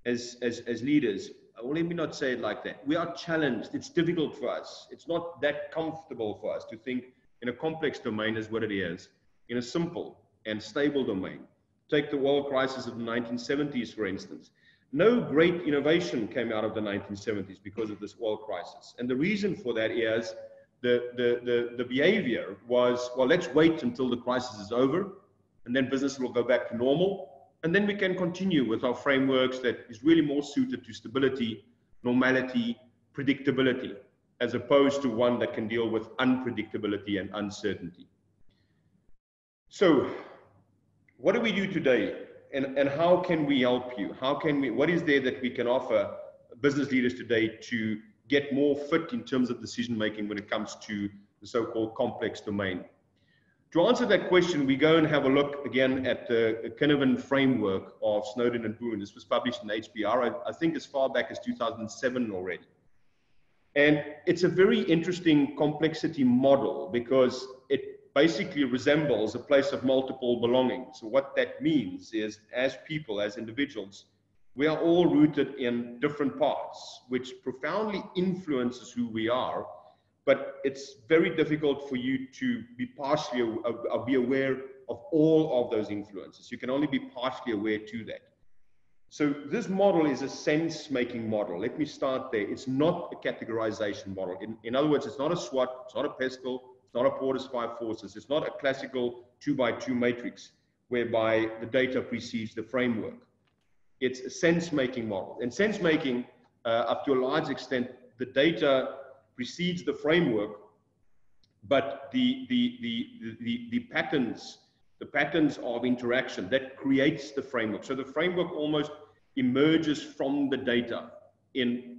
C: as leaders. Well, let me not say it like that. We are challenged. It's difficult for us. It's not that comfortable for us to think in a complex domain as what it is, in a simple and stable domain. Take the oil crisis of the 1970s, for instance. No great innovation came out of the 1970s because of this oil crisis. And the reason for that is the behavior was, well, let's wait until the crisis is over, and then business will go back to normal. And then we can continue with our frameworks that is really more suited to stability, normality, predictability, as opposed to one that can deal with unpredictability and uncertainty. So what do we do today? And how can we help you? What is there that we can offer business leaders today to get more fit in terms of decision-making when it comes to the so-called complex domain? To answer that question, we go and have a look again at the Canavan framework of Snowden and Boone. This was published in HBR, I think as far back as 2007 already. And it's a very interesting complexity model because it basically resembles a place of multiple belongings. So what that means is, as people, as individuals, we are all rooted in different parts, which profoundly influences who we are. But it's very difficult for you to be be aware of all of those influences. You can only be partially aware to that. So this model is a sense-making model. Let me start there. It's not a categorization model. In other words, it's not a SWOT, it's not a PESTEL, it's not a Porter's 5 forces. It's not a classical 2x2 matrix whereby the data precedes the framework. It's a sense-making model. And sense-making, up to a large extent, the data precedes the framework, but the patterns of interaction that creates the framework. So the framework almost emerges from the data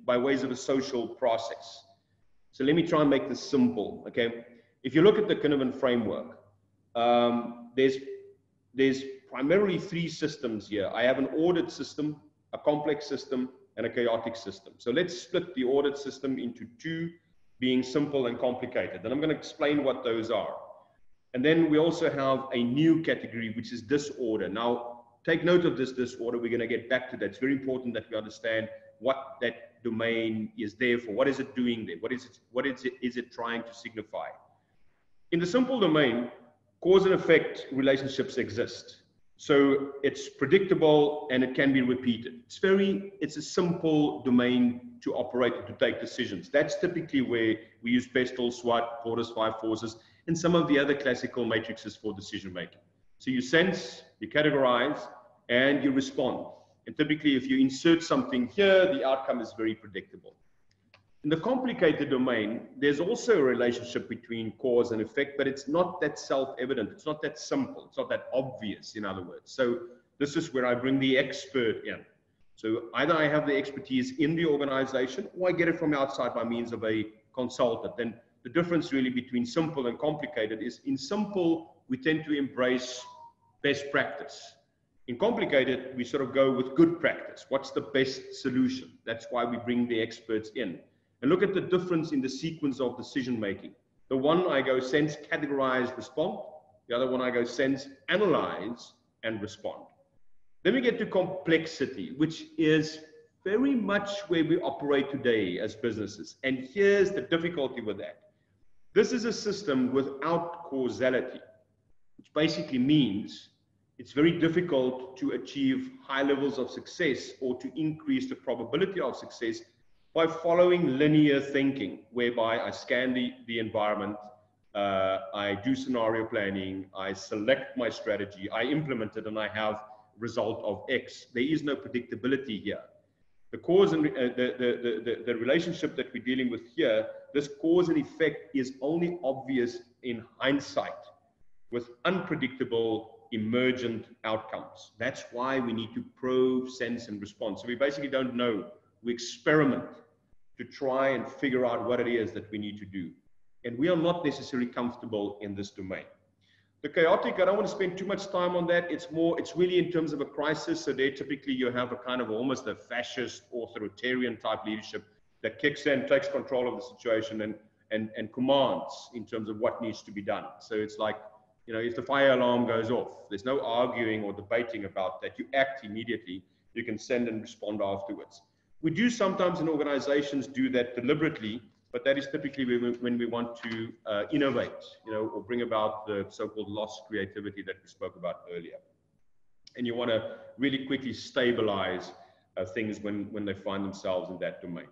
C: by ways of a social process. So let me try and make this simple, okay? If you look at the Kinnaman framework, there's primarily 3 systems here. I have an ordered system, a complex system, and a chaotic system. So let's split the ordered system into 2, being simple and complicated. And I'm going to explain what those are. And then we also have a new category, which is disorder. Now, take note of this disorder. We're going to get back to that. It's very important that we understand what that domain is there for. What is it doing there? What is it trying to signify? In the simple domain, cause and effect relationships exist. So it's predictable and it can be repeated. It's a simple domain to operate and to take decisions. That's typically where we use PESTEL, SWOT, Porter's 5 forces, and some of the other classical matrices for decision making. So you sense, you categorize, and you respond. And typically, if you insert something here, the outcome is very predictable. In the complicated domain, there's also a relationship between cause and effect, but it's not that self-evident. It's not that simple. It's not that obvious, in other words. So this is where I bring the expert in. So either I have the expertise in the organization, or I get it from outside by means of a consultant. And the difference really between simple and complicated is, in simple, we tend to embrace best practice. In complicated, we sort of go with good practice. What's the best solution? That's why we bring the experts in. And look at the difference in the sequence of decision making. The one I go sense, categorize, respond. The other one I go sense, analyze, and respond. Then we get to complexity, which is very much where we operate today as businesses. And here's the difficulty with that. This is a system without causality, which basically means it's very difficult to achieve high levels of success or to increase the probability of success by following linear thinking, whereby I scan the environment, I do scenario planning, I select my strategy, I implement it, and I have result of X. There is no predictability here. The cause and the relationship that we're dealing with here, this cause and effect is only obvious in hindsight with unpredictable emergent outcomes. That's why we need to probe, sense, and respond. So we basically don't know. We experiment to try and figure out what it is that we need to do. And we are not necessarily comfortable in this domain. The chaotic, I don't want to spend too much time on that. It's really in terms of a crisis. So there typically you have a kind of almost a fascist, authoritarian type leadership that kicks in, takes control of the situation and commands in terms of what needs to be done. So it's like, you know, if the fire alarm goes off, there's no arguing or debating about that. You act immediately. You can send and respond afterwards. We do sometimes in organizations do that deliberately, but that is typically when we want to innovate, you know, or bring about the so-called lost creativity that we spoke about earlier. And you want to really quickly stabilize things when they find themselves in that domain.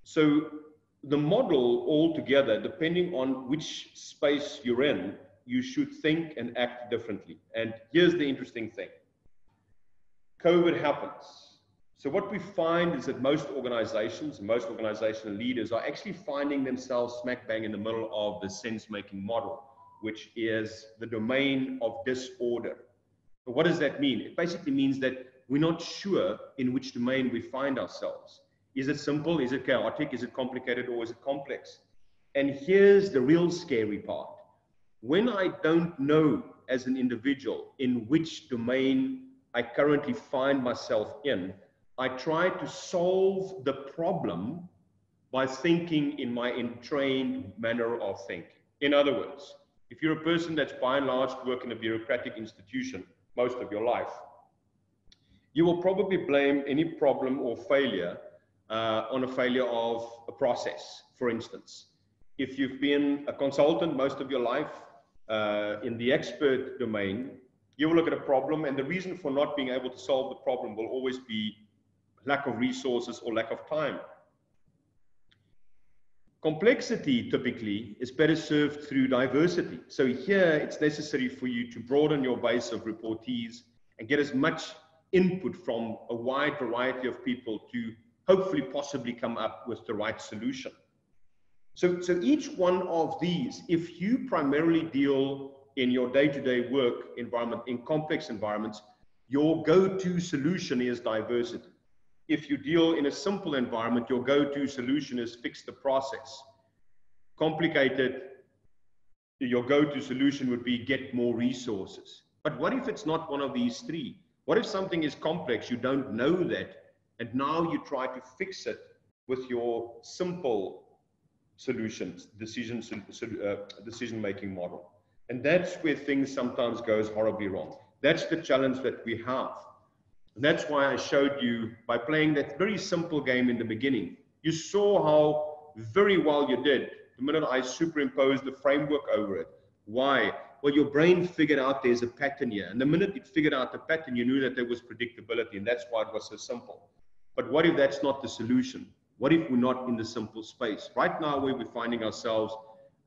C: So the model altogether, depending on which space you're in, you should think and act differently. And here's the interesting thing. COVID happens. So what we find is that most organizations, most organizational leaders are actually finding themselves smack bang in the middle of the sense-making model, which is the domain of disorder. But what does that mean? It basically means that we're not sure in which domain we find ourselves. Is it simple? Is it chaotic? Is it complicated? Or is it complex? And here's the real scary part. When I don't know as an individual in which domain I currently find myself in, I try to solve the problem by thinking in my entrained manner of thinking. In other words, If you're a person that's by and large work in a bureaucratic institution most of your life, you will probably blame any problem or failure on a failure of a process, for instance. If you've been a consultant most of your life in the expert domain, you will look at a problem, and the reason for not being able to solve the problem will always be lack of resources or lack of time. Complexity typically is better served through diversity. So here it's necessary for you to broaden your base of reportees and get as much input from a wide variety of people to hopefully possibly come up with the right solution. So each one of these, if you primarily deal in your day-to-day work environment, in complex environments, your go-to solution is diversity. If you deal in a simple environment, your go-to solution is fix the process. Complicated, your go-to solution would be get more resources. But what if it's not one of these three? What if something is complex, you don't know that, and now you try to fix it with your simple solutions, decision-making model? And that's where things sometimes goes horribly wrong. That's the challenge that we have. And that's why I showed you, by playing that very simple game in the beginning, you saw how very well you did the minute I superimposed the framework over it. Why? Well, your brain figured out there's a pattern here. And the minute it figured out the pattern, you knew that there was predictability, and that's why it was so simple. But what if that's not the solution? What if we're not in the simple space? Right now, where we're finding ourselves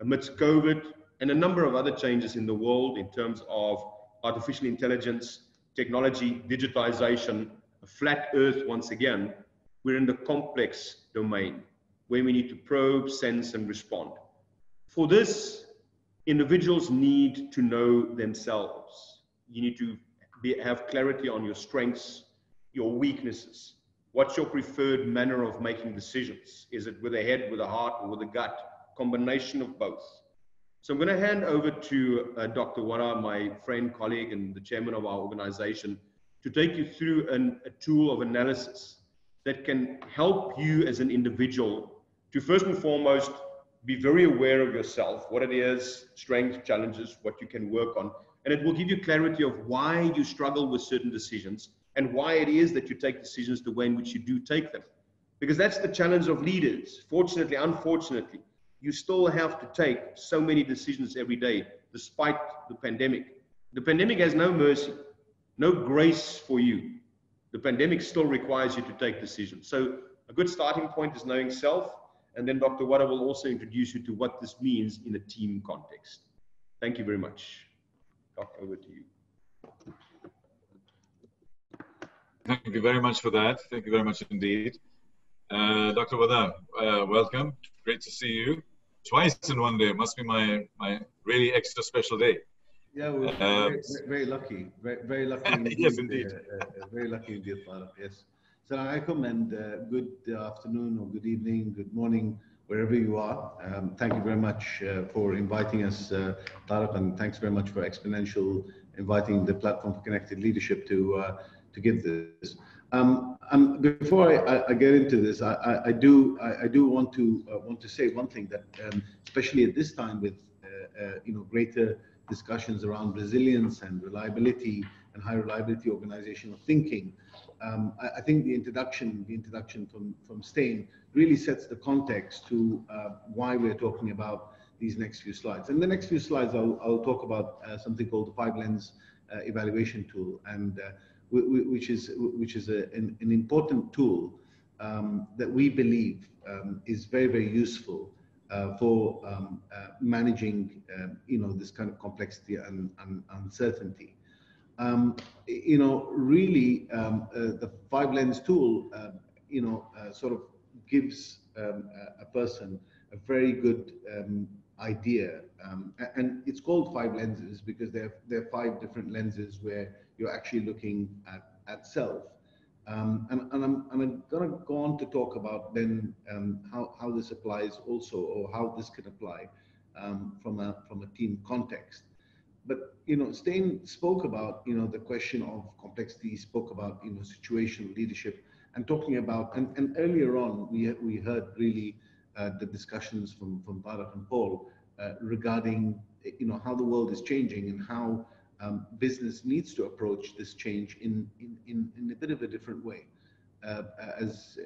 C: amidst COVID and a number of other changes in the world in terms of artificial intelligence, technology, digitization, a flat earth once again, we're in the complex domain where we need to probe, sense, and respond. For this, individuals need to know themselves. You need to have clarity on your strengths, your weaknesses. What's your preferred manner of making decisions? Is it with a head, with a heart, or with a gut? Combination of both. So I'm going to hand over to Dr. Wara, my friend, colleague, and the chairman of our organization, to take you through a tool of analysis that can help you as an individual to first and foremost be very aware of yourself, what it is, strengths, challenges, what you can work on. And it will give you clarity of why you struggle with certain decisions and why it is that you take decisions the way in which you do take them. Because that's the challenge of leaders. Fortunately, unfortunately, you still have to take so many decisions every day, despite the pandemic. The pandemic has no mercy, no grace for you. The pandemic still requires you to take decisions. So a good starting point is knowing self, and then Dr. Wara will also introduce you to what this means in a team context. Thank you very much. Dr. Over to you.
A: Thank you very much for that. Thank you very much indeed. Dr. Wara, welcome. Great to see you. Twice in one day. Must be my really extra special day.
D: Yeah, we're very lucky. Very lucky indeed.
A: Yes, indeed.
D: Very lucky indeed, Farah. Yes. Assalamu alaikum, and good afternoon or good evening, good morning, wherever you are. Thank you very much for inviting us, Tariq, and thanks very much for Exponential inviting the Platform for Connected Leadership to give this. Before I get into this, I do want to say one thing, that especially at this time with greater discussions around resilience and reliability and high reliability organizational thinking, I think the introduction from Stein really sets the context to why we're talking about these next few slides. In the next few slides, I'll talk about something called the 5-lens evaluation tool, and which is an important tool that we believe is very, very useful for managing this kind of complexity and uncertainty. Really, the 5-lens tool sort of gives a person a very good idea, and it's called 5 lenses because there are 5 different lenses where you're actually looking at self. And I'm going to go on to talk about then how this applies also, or how this can apply from a team context. But Stein spoke about the question of complexity, spoke about situational leadership, and talking about and earlier on we heard really the discussions from Tariq and Paul regarding how the world is changing and how business needs to approach this change in a bit of a different way. As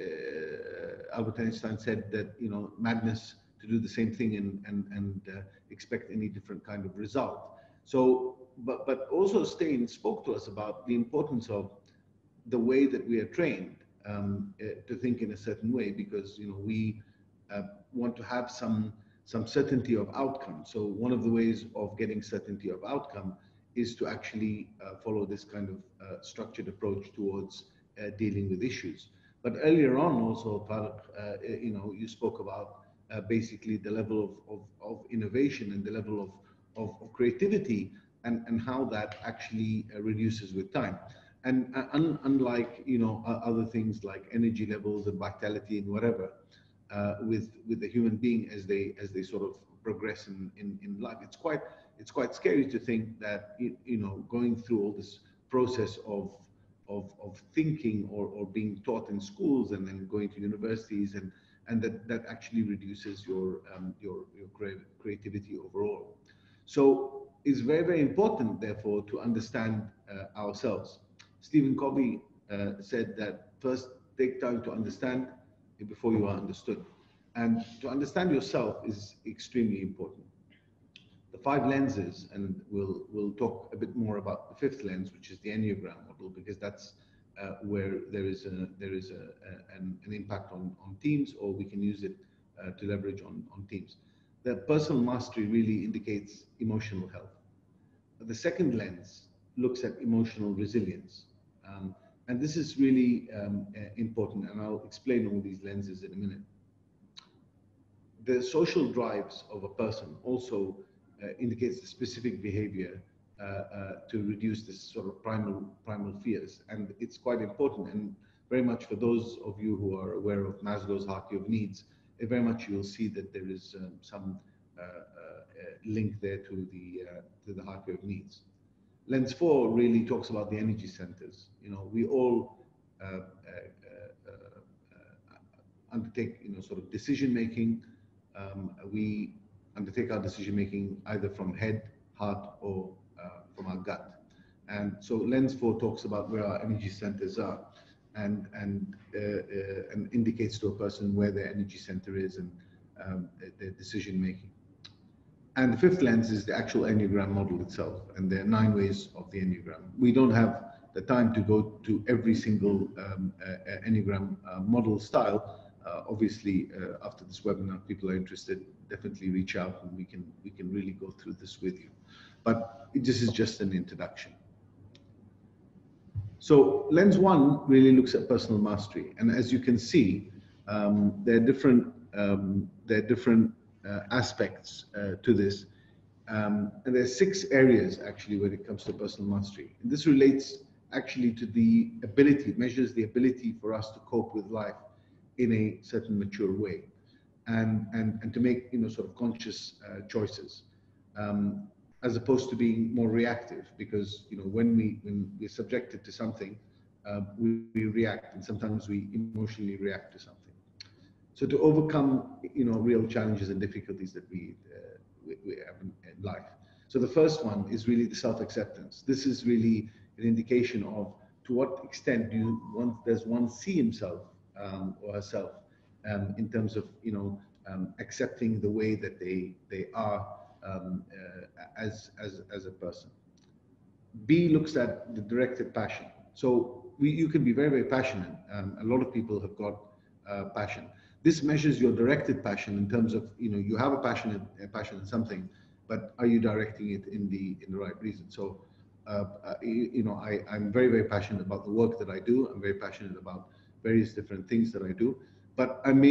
D: Albert Einstein said, that madness to do the same thing and expect any different kind of result. So, but also Stein spoke to us about the importance of the way that we are trained to think in a certain way, because we want to have some certainty of outcome. So one of the ways of getting certainty of outcome is to actually follow this kind of structured approach towards dealing with issues. But earlier on also, Tariq, you spoke about basically the level of innovation and the level of creativity and how that actually reduces with time. And unlike other things like energy levels and vitality and whatever, with the human being as they sort of progress in life, it's quite scary to think that going through all this process of thinking or being taught in schools and then going to universities and that actually reduces your creativity overall. So it's very, very important, therefore, to understand ourselves. Stephen Covey said that first take time to understand before you are understood. And to understand yourself is extremely important. The 5 lenses, and we'll talk a bit more about the 5th lens, which is the Enneagram model, because that's where there is an impact on teams, or we can use it to leverage on teams. The personal mastery really indicates emotional health. The 2nd lens looks at emotional resilience. And this is really important, and I'll explain all these lenses in a minute. The social drives of a person also indicates the specific behavior to reduce this sort of primal fears. And it's quite important, and very much for those of you who are aware of Maslow's hierarchy of needs, very much you'll see that there is some link there to the hierarchy of needs. Lens 4 really talks about the energy centers. We all undertake, sort of decision making. We undertake our decision making either from head, heart, or from our gut. And so Lens 4 talks about where our energy centers are, and indicates to a person where their energy center is and their decision making. And the 5th lens is the actual Enneagram model itself, and there are 9 ways of the Enneagram. We don't have the time to go to every single Enneagram model style. Obviously, after this webinar, people are interested, definitely reach out and we can really go through this with you. But this is just an introduction. So lens 1 really looks at personal mastery, and as you can see, there are different aspects to this, and there are 6 areas actually when it comes to personal mastery. And this relates actually to the ability, it measures the ability for us to cope with life in a certain mature way, and to make sort of conscious choices, as opposed to being more reactive, because when we're subjected to something, we react, and sometimes we emotionally react to something. So to overcome real challenges and difficulties that we have in life. So the first one is really the self-acceptance. This is really an indication of to what extent does one see himself or herself in terms of accepting the way that they are as a person. B looks at the directed passion. So you can be very, very passionate. A lot of people have got passion. This measures your directed passion in terms of you have a passion in something, but are you directing it in the right reason? So I'm very, very passionate about the work that I do. I'm very passionate about various different things that I do, but I'm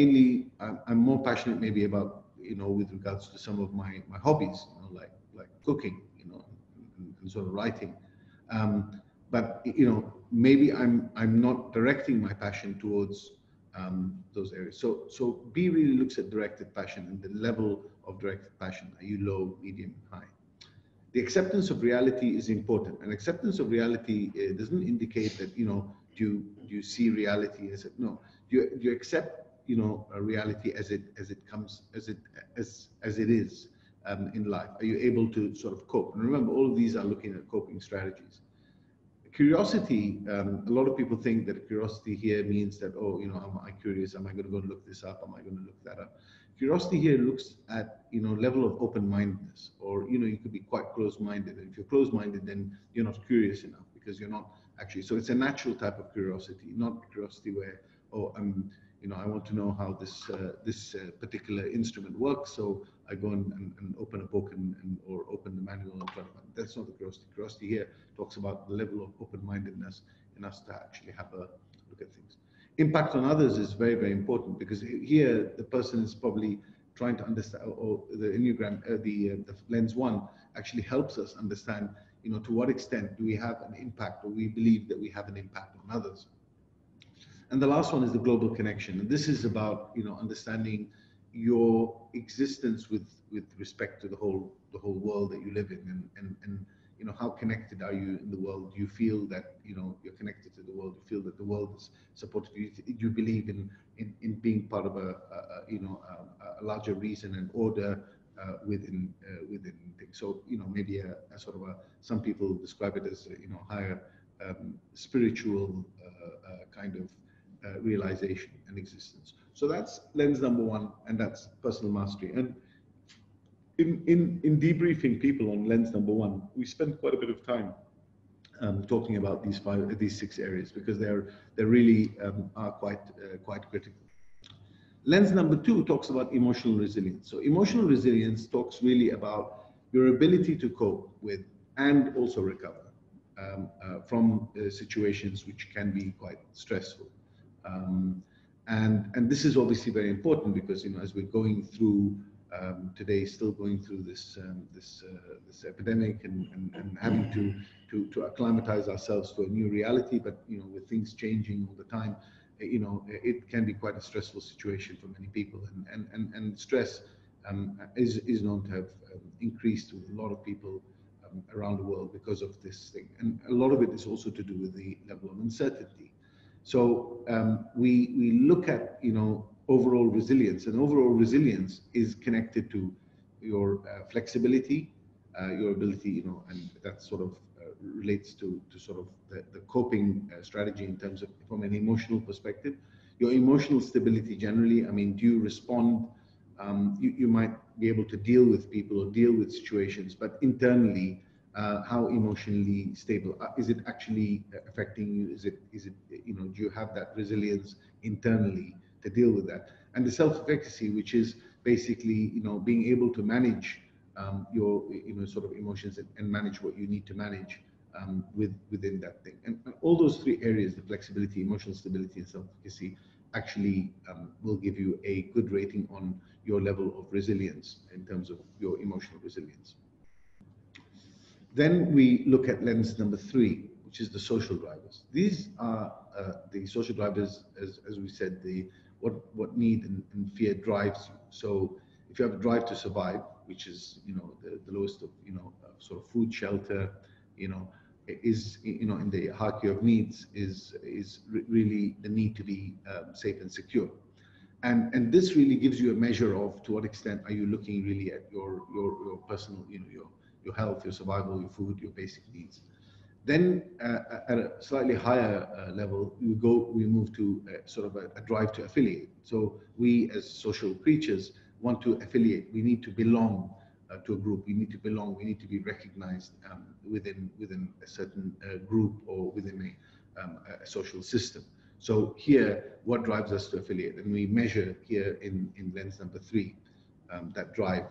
D: more passionate maybe about with regards to some of my hobbies, like cooking, and sort of writing. But maybe I'm not directing my passion towards those areas. So B really looks at directed passion and the level of directed passion. Are you low, medium, high? The acceptance of reality is important, and acceptance of reality doesn't indicate that do you see reality as it? No, do you accept a reality as it comes, as it is, in life? Are you able to sort of cope? And remember, all of these are looking at coping strategies. Curiosity, a lot of people think that curiosity here means that, oh, you know, am I curious? Am I going to go and look this up? Am I going to look that up? Curiosity here looks at, you know, level of open-mindedness, or, you know, you could be quite close-minded. And if you're close-minded, then you're not curious enough because you're not actually. So it's a natural type of curiosity, not curiosity where, oh, you know, I want to know how this particular instrument works, so I go and open a book or open the manual in front of me. That's not the curiosity. Curiosity here talks about the level of open-mindedness in us to actually have a look at things. Impact on others is very, very important, because here the person is probably trying to understand, or the Enneagram, the lens 1 actually helps us understand, you know, to what extent do we have an impact, or we believe that we have an impact on others. And the last one is the global connection. And this is about, you know, understanding your existence with respect to the whole world that you live in, and you know, how connected are you in the world? Do you feel that, you know, you're connected to the world? You feel that the world is supportive? Do you believe in being part of a larger reason and order within things? So, you know, maybe a sort of some people describe it as, you know, higher spiritual kind of realization and existence. So that's lens number 1, and that's personal mastery. And in debriefing people on lens number 1, we spend quite a bit of time talking about these 6 areas, because they're really are quite critical. Lens number 2 talks about emotional resilience. So emotional resilience talks really about your ability to cope with and also recover from situations which can be quite stressful. And this is obviously very important, because, you know, as we're going through today, still going through this epidemic and having to acclimatize ourselves to a new reality, but, you know, with things changing all the time, you know, it can be quite a stressful situation for many people, and stress is known to have increased with a lot of people around the world because of this thing, and a lot of it is also to do with the level of uncertainty. So we look at, you know, overall resilience, and overall resilience is connected to your flexibility, your ability, you know, and that sort of relates to sort of the coping strategy in terms of from an emotional perspective. Your emotional stability generally, I mean, do you respond? You might be able to deal with people or deal with situations, but internally, how emotionally stable is it actually affecting you? Is it you know, do you have that resilience internally to deal with that? And the self-efficacy, which is basically, you know, being able to manage your, you know, sort of emotions and manage what you need to manage within that thing. And all those 3 areas, the flexibility, emotional stability, and self-efficacy, actually will give you a good rating on your level of resilience in terms of your emotional resilience. Then we look at lens number 3, which is the social drivers. These are the social drivers, as we said, what need and fear drives you. So if you have a drive to survive, which is, you know, the lowest of, you know, sort of food, shelter, you know, is, you know, in the hierarchy of needs is really the need to be safe and secure. And this really gives you a measure of to what extent are you looking really at your personal, you know, your health, your survival, your food, your basic needs. Then at a slightly higher level, we move to sort of a drive to affiliate. So we as social creatures want to affiliate. We need to belong to a group. We need to belong. We need to be recognized within a certain group or within a social system. So here, what drives us to affiliate? And we measure here in lens number 3 that drive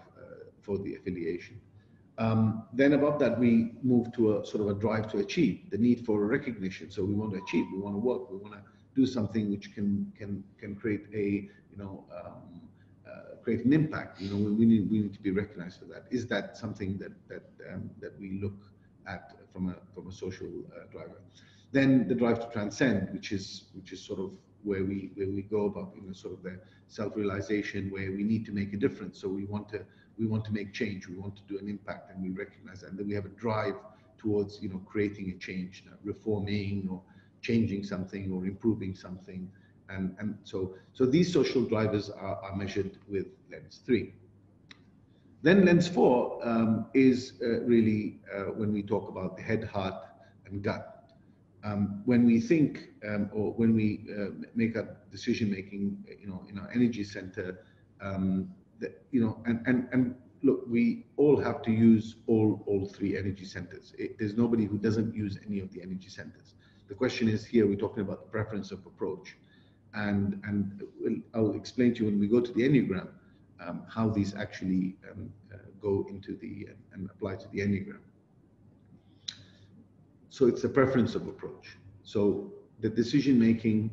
D: for the affiliation. Then above that, we move to a sort of a drive to achieve, the need for recognition. So we want to achieve, we want to work, we want to do something which can create a, you know, create an impact. You know, we need to be recognized for that. Is that something that we look at from a social driver? Then the drive to transcend, which is sort of where we go about, you know, sort of the self-realization, where we need to make a difference. So we want to make change, we want to do an impact, and we recognize that. And then we have a drive towards, you know, creating a change, reforming or changing something or improving something. And so these social drivers are measured with lens 3. Then lens 4 is really when we talk about the head, heart, and gut. When we think or when we make a decision making, in our energy center, and look, we all have to use all three energy centers. There's nobody who doesn't use any of the energy centers. The question is here, we're talking about the preference of approach. And I'll explain to you when we go to the Enneagram, how these actually go into and apply to the Enneagram. So it's the preference of approach. So the decision making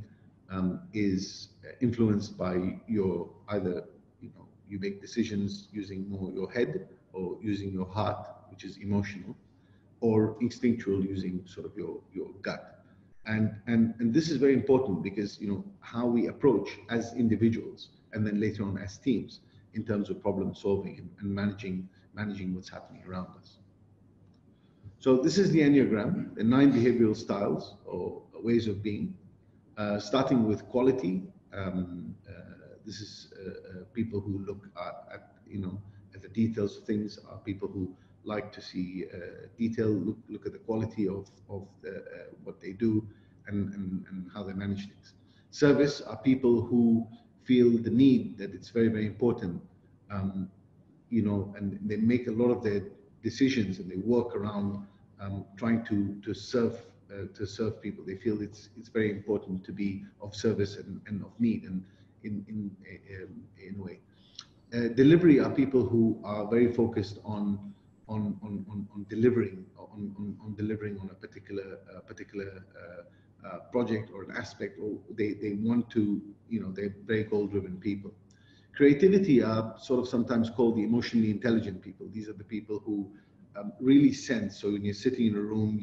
D: is influenced by your either, you make decisions using more your head or using your heart, which is emotional, or instinctual using sort of your gut. And this is very important because, how we approach as individuals and then later on as teams in terms of problem solving and managing what's happening around us. So this is the Enneagram, the 9 behavioral styles or ways of being, starting with quality. This is people who look at the details of things, are people who like to see detail, look at the quality of what they do and how they manage things. Service are people who feel the need that it's very, very important, and they make a lot of their decisions and they work around trying to serve people. They feel it's very important to be of service and of need and in a way. Delivery are people who are very focused on delivering on a particular project or an aspect, or they want to, they're very goal-driven people. Creativity are sort of sometimes called the emotionally intelligent people. These are the people who really sense. So when you're sitting in a room,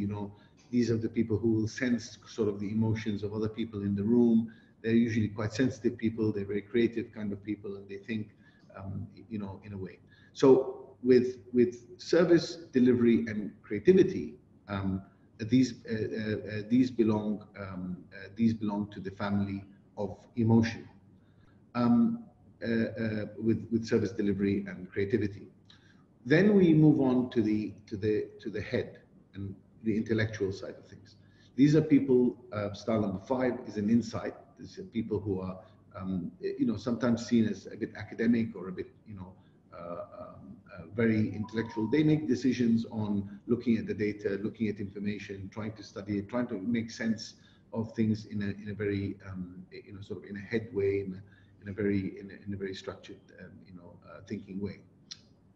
D: these are the people who will sense sort of the emotions of other people in the room. They're usually quite sensitive people. They're very creative kind of people, and they think, in a way. So with service, delivery, and creativity, these belong to the family of emotion. With service, delivery, and creativity. Then we move on to the head and the intellectual side of things. These are people. Style number 5 is an insight. These are people who are sometimes seen as a bit academic or a bit very intellectual. They make decisions on looking at the data, looking at information, trying to study it, trying to make sense of things in a very sort of in a head way, in a very structured thinking way.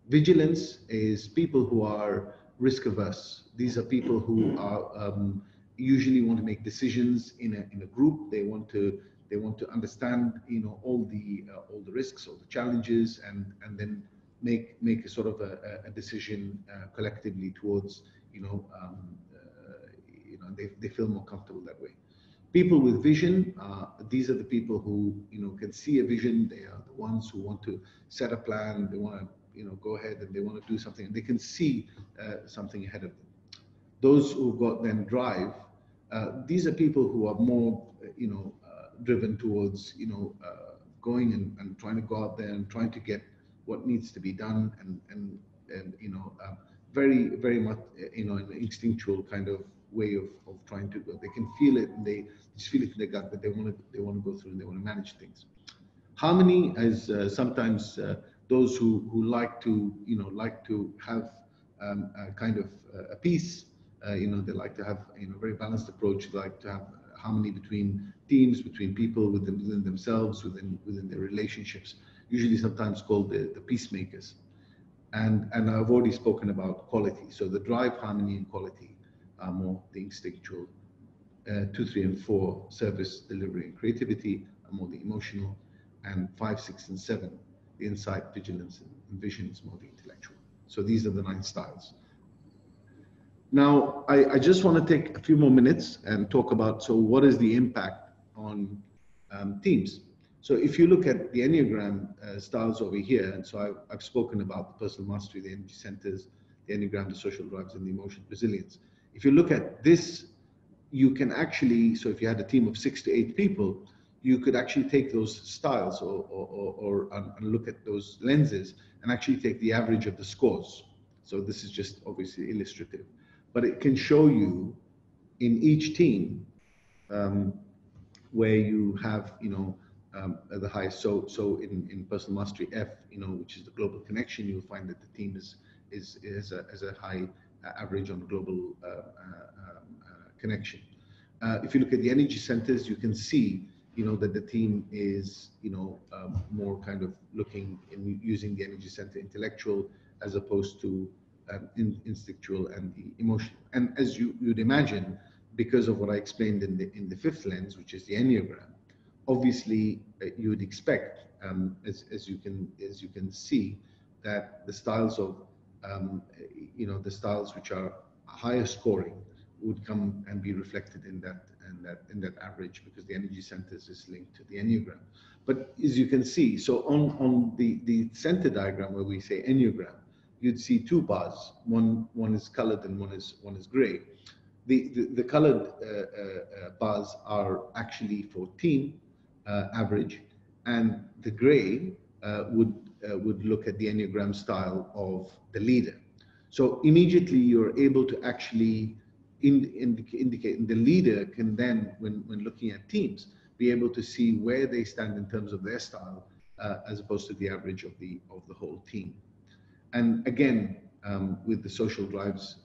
D: Vigilance is people who are risk averse. These are people who are usually want to make decisions in a group. They want to understand all the risks, all the challenges, and then make a sort of a decision collectively towards they feel more comfortable that way. People with vision, these are the people who can see a vision. They are the ones who want to set a plan. They want to go ahead and they want to do something, and they can see something ahead of them. Those who've got then drive, these are people who are more driven towards going and trying to go out there and trying to get what needs to be done, and very, very much an instinctual kind of way of trying to go. They can feel it, and they just feel it in their gut that they want to go through and they want to manage things. Harmony is sometimes those who like to have a kind of a peace. They like to have a very balanced approach. They like to have harmony between teams, between people, within themselves, within their relationships. Usually, sometimes called the peacemakers. And I've already spoken about quality. So the drive, harmony, and quality are more the instinctual. 2, 3, and 4, service, delivery, and creativity are more the emotional. And 5, 6, and 7, the insight, vigilance, and vision is more the intellectual. So these are the 9 styles. Now, I just want to take a few more minutes and talk about, so what is the impact on teams? So if you look at the Enneagram styles over here, and so I've spoken about the personal mastery, the energy centers, the Enneagram, the social drives, and the emotional resilience. If you look at this, you can actually, so if you had a team of 6 to 8 people, you could actually take those styles and look at those lenses and actually take the average of the scores. So this is just obviously illustrative, but it can show you in each team where you have, the highest. So in personal mastery F, which is the global connection, you'll find that the team is a high average on global connection. If you look at the energy centers, you can see, that the team is, more kind of looking in using the energy center intellectual as opposed to instinctual and emotional. And as you'd imagine, because of what I explained in the fifth lens, which is the Enneagram, obviously you would expect, as you can see, that the styles of the styles which are higher scoring would come and be reflected in that average, because the energy centers is linked to the Enneagram. But as you can see, so on the center diagram where we say Enneagram, you'd see two bars. One is colored and one is gray. The colored bars are actually for team average, and the gray would look at the Enneagram style of the leader. So immediately you're able to actually indicate, and the leader can then, when looking at teams, be able to see where they stand in terms of their style, as opposed to the average of the whole team. And again, with the social drives,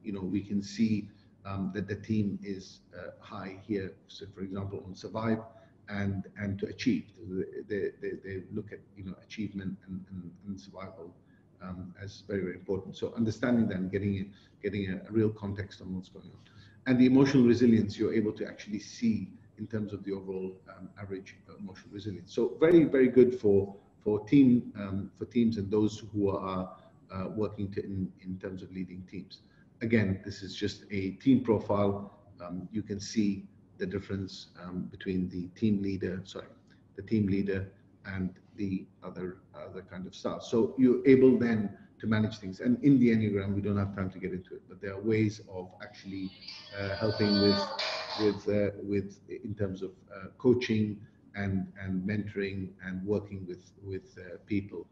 D: we can see that the team is high here. So, for example, on survive and to achieve, they look at achievement and survival as very, very important. So understanding that and getting a real context on what's going on, and the emotional resilience you're able to actually see in terms of the overall average emotional resilience. So very, very good for teams and those who are working in terms of leading teams. Again, this is just a team profile. You can see the difference between the team leader and the other kind of stuff. So you're able then to manage things. And in the Enneagram, we don't have time to get into it, but there are ways of actually helping with in terms of coaching and mentoring and working with people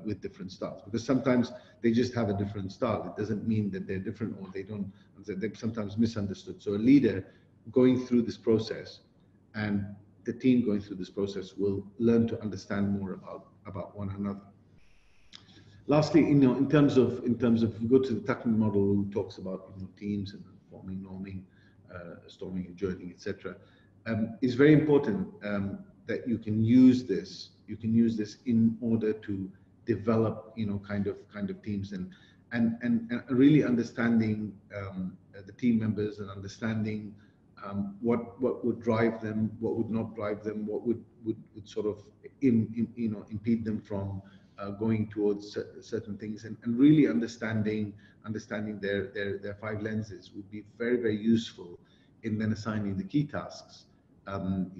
D: with different styles, because sometimes they just have a different style. It doesn't mean that they're different, or they're sometimes misunderstood. So a leader going through this process and the team going through this process will learn to understand more about one another. Lastly, in terms of if you go to the Tuckman model, who talks about teams and forming, norming, storming and joining, etc., it's very important that you can use this. You can use this in order to develop kind of teams and really understanding the team members, and understanding what would drive them, what would not drive them, what would sort of impede them from going towards certain things, and really understanding their five lenses would be very, very useful in then assigning the key tasks. And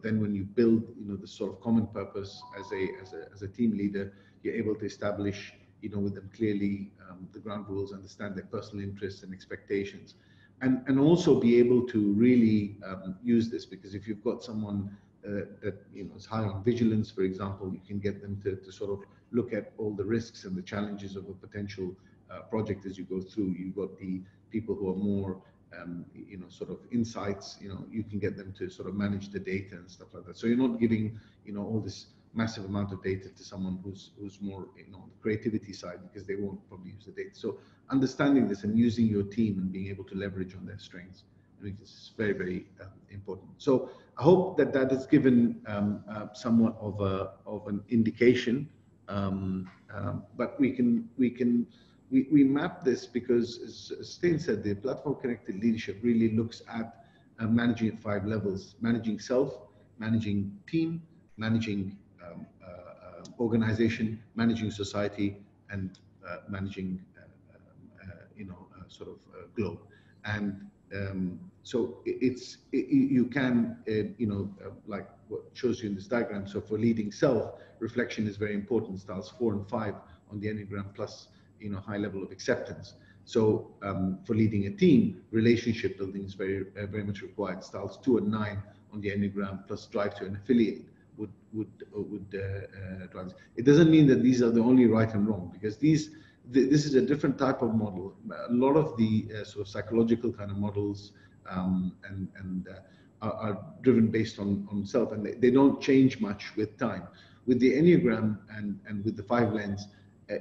D: then when you build the sort of common purpose as a team leader, you're able to establish with them clearly the ground rules, understand their personal interests and expectations, and also be able to really use this, because if you've got someone that is high on vigilance, for example, you can get them to sort of look at all the risks and the challenges of a potential project as you go through. You've got the people who are more sort of insights, you can get them to sort of manage the data and stuff like that. So you're not giving, all this massive amount of data to someone who's more, on the creativity side, because they won't probably use the data. So understanding this and using your team and being able to leverage on their strengths, I think this is very, very important. So I hope that has given somewhat of an indication, but we map this because, as Steen said, the platform connected leadership really looks at managing at 5 levels: managing self, managing team, managing organization, managing society, and managing globe. And so you can like what shows you in this diagram. So for leading self, reflection is very important. Styles 4 and 5 on the Enneagram, plus high level of acceptance. So for leading a team, relationship building is very much required. Styles 2 and 9 on the Enneagram plus drive to an affiliate would transit. It doesn't mean that these are the only right and wrong, because this is a different type of model. A lot of the sort of psychological kind of models are driven based on self, and they don't change much with time. With the Enneagram and with the 5 lens,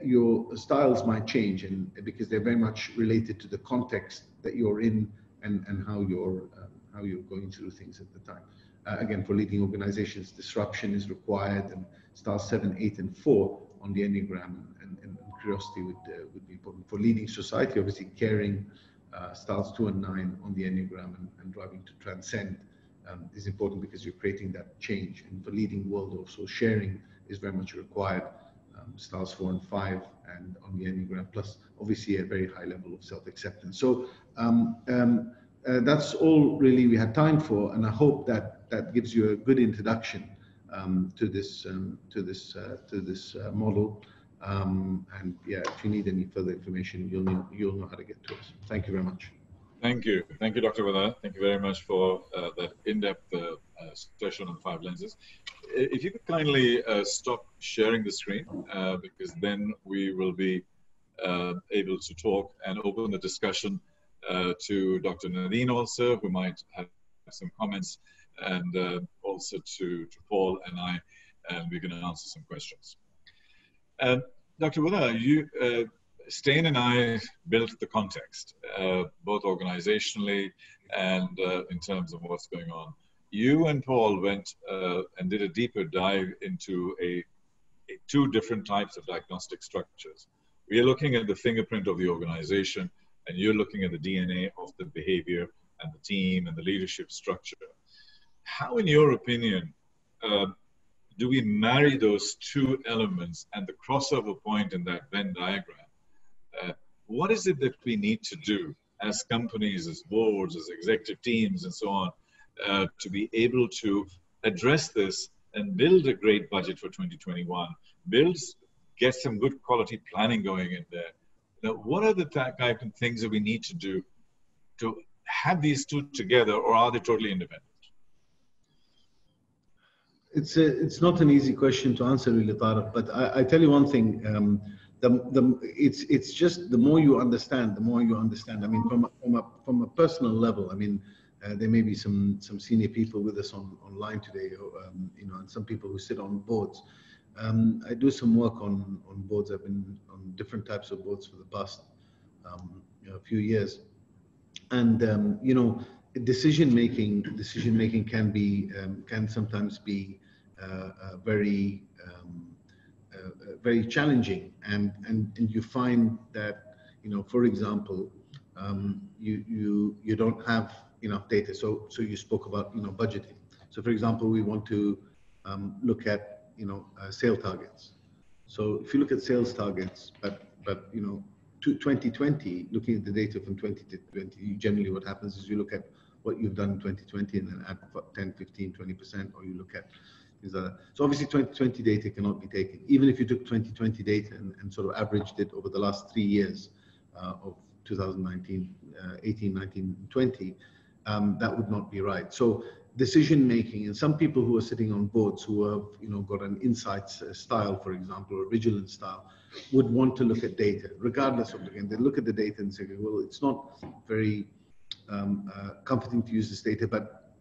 D: your styles might change, and because they're very much related to the context that you're in and how you're going through things at the time. Again, for leading organizations, disruption is required, and styles 7, 8, and 4 on the Enneagram, and curiosity would be important. For leading society, obviously caring, styles 2 and 9 on the Enneagram, and driving to transcend is important because you're creating that change. And for leading world, also sharing is very much required. Styles 4 and 5, and on the Enneagram, plus obviously a very high level of self-acceptance. So that's all really we had time for, and I hope that gives you a good introduction to this model. And yeah, if you need any further information, you'll know how to get to us. Thank you very much.
A: Thank you, Dr. Wada. Thank you very much for that in-depth session on 5 lenses. If you could kindly stop sharing the screen, because then we will be able to talk and open the discussion to Dr. Nadine also, who might have some comments, and also to Paul and I, and we're going to answer some questions. Dr. Wada, Stain and I built the context, both organizationally and in terms of what's going on. You and Paul went and did a deeper dive into 2 different types of diagnostic structures. We are looking at the fingerprint of the organization, and you're looking at the DNA of the behavior and the team and the leadership structure. How, in your opinion, do we marry those 2 elements and the crossover point in that Venn diagram? What is it that we need to do as companies, as boards, as executive teams, and so on, to be able to address this and build a great budget for 2021, get some good quality planning going in there? Now, what are the type of things that we need to do to have these 2 together, or are they totally independent?
D: It's not an easy question to answer, really, Tariq, but I tell you one thing. It's just the more you understand, the more you understand. I mean, from a personal level, I mean, there may be some senior people with us online today, and some people who sit on boards. I do some work on boards. I've been on different types of boards for the past few years, and decision making can sometimes be very challenging, and you find that, for example, you don't have enough data. So you spoke about budgeting. So for example, we want to look at sales targets. So if you look at sales targets, but 2020, looking at the data from 2020, generally what happens is you look at what you've done in 2020 and then add 10, 15, 20%, or you look at these other. So obviously 2020 data cannot be taken. Even if you took 2020 data and sort of averaged it over the last 3 years of 2019, 18, 19, 20, that would not be right. So decision making, and some people who are sitting on boards who have got an insights style, for example, or vigilance style, would want to look at data, regardless of, again, they look at the data and say, well, it's not very comforting to use this data, but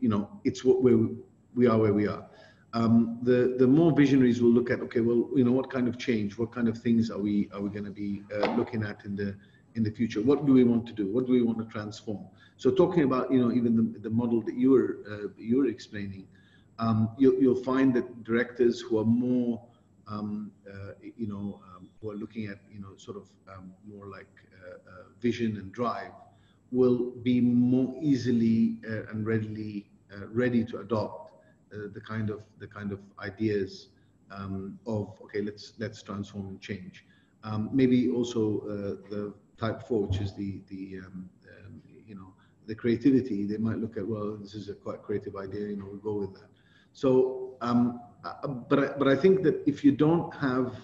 D: it's what we are where we are. The more visionaries will look at, okay, well, what kind of change, what kind of things are we going to be looking at in the future? What do we want to do? What do we want to transform? So talking about even the model that you were explaining, you'll find that directors who are more who are looking at sort of more like vision and drive will be more easily and readily ready to adopt the kind of ideas of, okay, let's transform and change. Maybe also the type 4, which is the creativity. They might look at, well, this is a quite creative idea, we'll go with that. So, but I think that if you don't have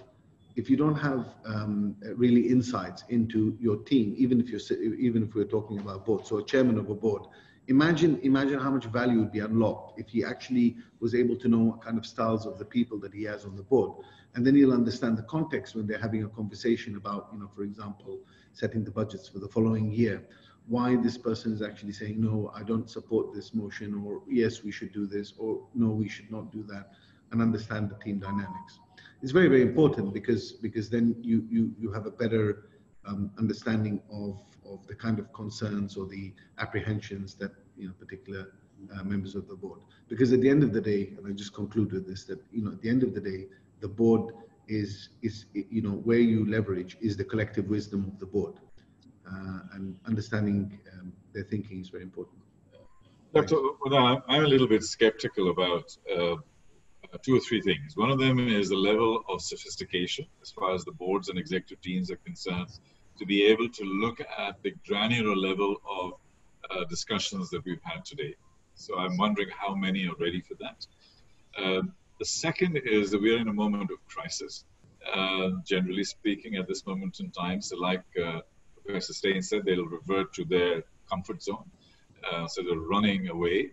D: really insights into your team, even if we're talking about board, so a chairman of a board, Imagine how much value would be unlocked if he actually was able to know what kind of styles of the people that he has on the board. And then he'll understand the context when they're having a conversation about, for example, setting the budgets for the following year. Why this person is actually saying, no, I don't support this motion, or yes, we should do this, or no, we should not do that, and understand the team dynamics. It's very, very important because then you have a better understanding of the kind of concerns or the apprehensions that particular members of the board. Because at the end of the day, and I just conclude with this, that at the end of the day, the board is where you leverage is the collective wisdom of the board, and understanding their thinking is very important.
A: Dr. Uda, I'm a little bit skeptical about two or three things. One of them is the level of sophistication as far as the boards and executive teams are concerned, to be able to look at the granular level of discussions that we've had today. So I'm wondering how many are ready for that. The second is that we're in a moment of crisis, generally speaking, at this moment in time. So like Professor Stein said, they'll revert to their comfort zone. So they're running away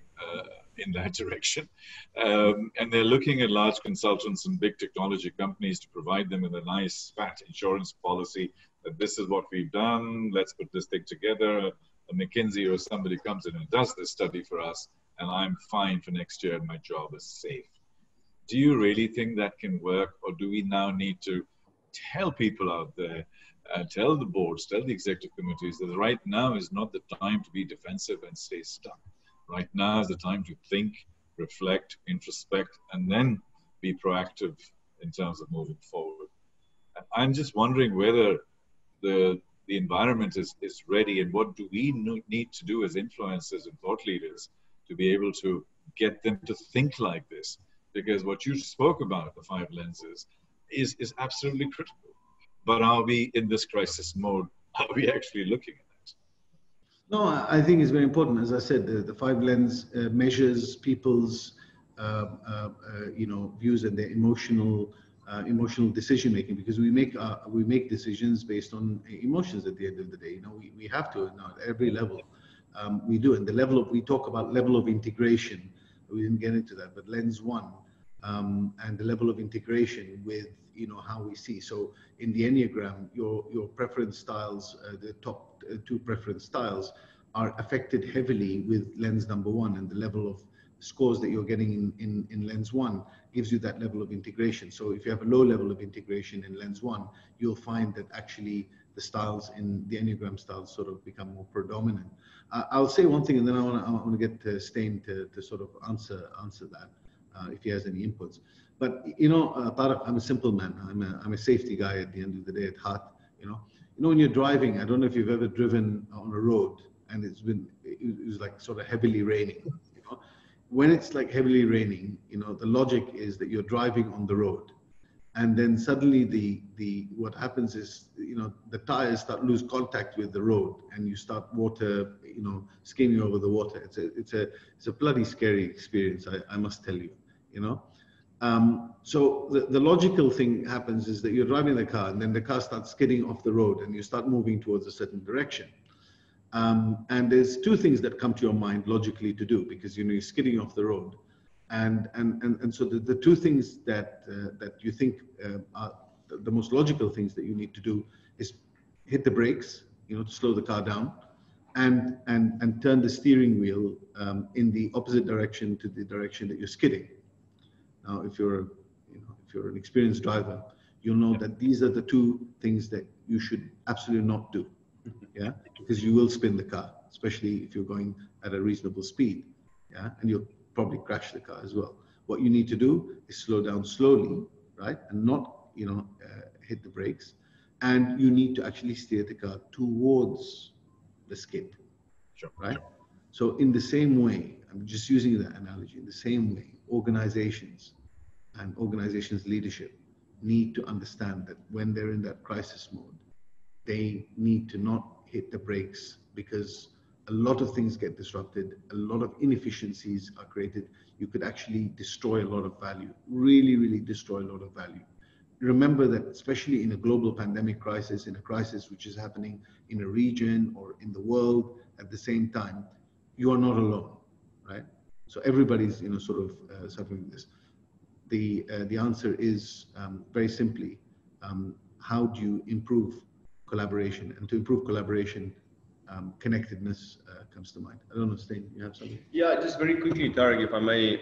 A: in that direction. And they're looking at large consultants and big technology companies to provide them with a nice fat insurance policy that this is what we've done, let's put this thing together. A McKinsey or somebody comes in and does this study for us, and I'm fine for next year and my job is safe. Do you really think that can work, or do we now need to tell people out there, tell the boards, tell the executive committees that right now is not the time to be defensive and stay stuck. Right now is the time to think, reflect, introspect, and then be proactive in terms of moving forward. I'm just wondering whether the environment is ready, and what do we need to do as influencers and thought leaders to be able to get them to think like this? Because what you spoke about, the 5 lenses, is absolutely critical. But are we in this crisis mode? Are we actually looking at that?
D: No, I think it's very important. As I said, the 5 lens measures people's views and their emotional decision making, because we make decisions based on emotions at the end of the day. We have to now at every level. We do, and the level of, we talk about level of integration. We didn't get into that, but lens 1 and the level of integration with how we see. So in the Enneagram, your preference styles, the top 2 preference styles, are affected heavily with lens number 1, and the level of scores that you're getting in lens 1 gives you that level of integration. So if you have a low level of integration in lens 1, you'll find that actually the styles in the Enneagram styles sort of become more predominant. I'll say one thing, and then I want to get Stein to sort of answer that if he has any inputs. But Tariq, I'm a simple man. I'm a safety guy at the end of the day at heart. When you're driving, I don't know if you've ever driven on a road and it was like sort of heavily raining. When it's like heavily raining, the logic is that you're driving on the road, and then suddenly what happens is the tires start lose contact with the road, and you start water skimming over the water. It's a bloody scary experience, I must tell you. So the logical thing happens is that you're driving the car, and then the car starts skidding off the road, and you start moving towards a certain direction. And there's 2 things that come to your mind logically to do, because you're skidding off the road, and so the 2 things that you think are the most logical things that you need to do is hit the brakes, to slow the car down, and turn the steering wheel in the opposite direction to the direction that you're skidding. Now, if you're an experienced driver, you'll know that these are the 2 things that you should absolutely not do. Yeah, because you will spin the car, especially if you're going at a reasonable speed. Yeah, and you'll probably crash the car as well. What you need to do is slow down slowly, right, and not hit the brakes. And you need to actually steer the car towards the skid, right? So in the same way, I'm just using that analogy. In the same way, organizations and organizations' leadership need to understand that when they're in that crisis mode, they need to not hit the brakes, because a lot of things get disrupted, a lot of inefficiencies are created. You could actually destroy a lot of value, really, really destroy a lot of value. Remember that, especially in a global pandemic crisis, in a crisis which is happening in a region or in the world at the same time, you are not alone, right? So everybody's, sort of suffering this. The answer is very simply, how do you improve collaboration? And to improve collaboration, connectedness comes to mind. I don't know, Steen, you have something?
C: Yeah, just very quickly, Tarek, if I may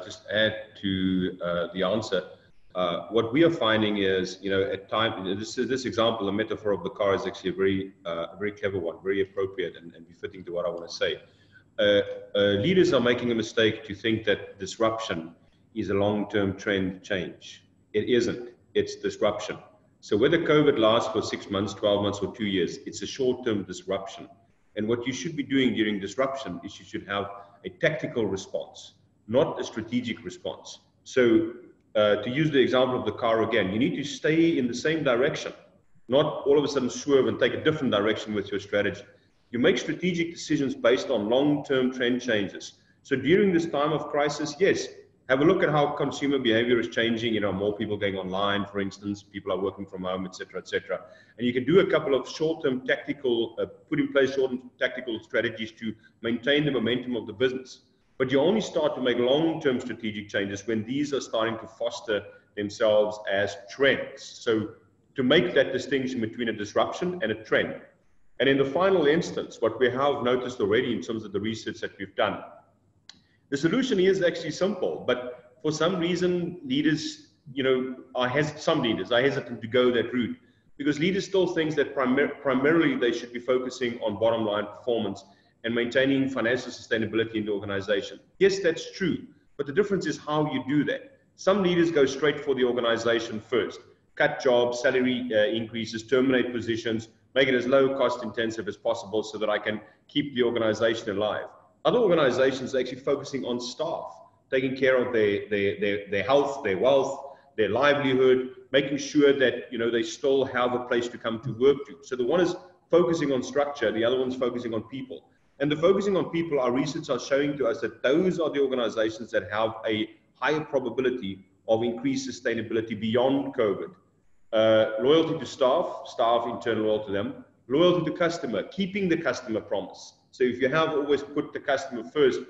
C: just add to the answer. What we are finding is, at times, this example, the metaphor of the car is actually a very clever one, very appropriate and befitting to what I want to say. Leaders are making a mistake to think that disruption is a long-term trend change. It isn't. It's disruption. So whether COVID lasts for 6 months, 12 months, or 2 years, it's a short-term disruption. And what you should be doing during disruption is you should have a tactical response, not a strategic response. So to use the example of the car again, you need to stay in the same direction, not all of a sudden swerve and take a different direction with your strategy. You make strategic decisions based on long-term trend changes. So during this time of crisis, yes, have a look at how consumer behavior is changing. More people going online, for instance, people are working from home, et cetera, et cetera. And you can do a couple of short-term tactical, put in place short-term tactical strategies to maintain the momentum of the business. But you only start to make long-term strategic changes when these are starting to foster themselves as trends. So to make that distinction between a disruption and a trend. And in the final instance, what we have noticed already in terms of the research that we've done, the solution is actually simple, but for some reason, leaders, some leaders are hesitant to go that route because leaders still think that primarily they should be focusing on bottom line performance and maintaining financial sustainability in the organization. Yes, that's true, but the difference is how you do that. Some leaders go straight for the organization first, cut jobs, salary increases, terminate positions, make it as low cost intensive as possible so that I can keep the organization alive. Other organizations are actually focusing on staff, taking care of their health, their wealth, their livelihood, making sure that they still have a place to come to work to. So the one is focusing on structure, the other one's focusing on people. And the focusing on people, our research are showing to us that those are the organizations that have a higher probability of increased sustainability beyond COVID. Loyalty to staff in turn loyal to them. Loyalty to customer, keeping the customer promise. So if you have always put the customer first,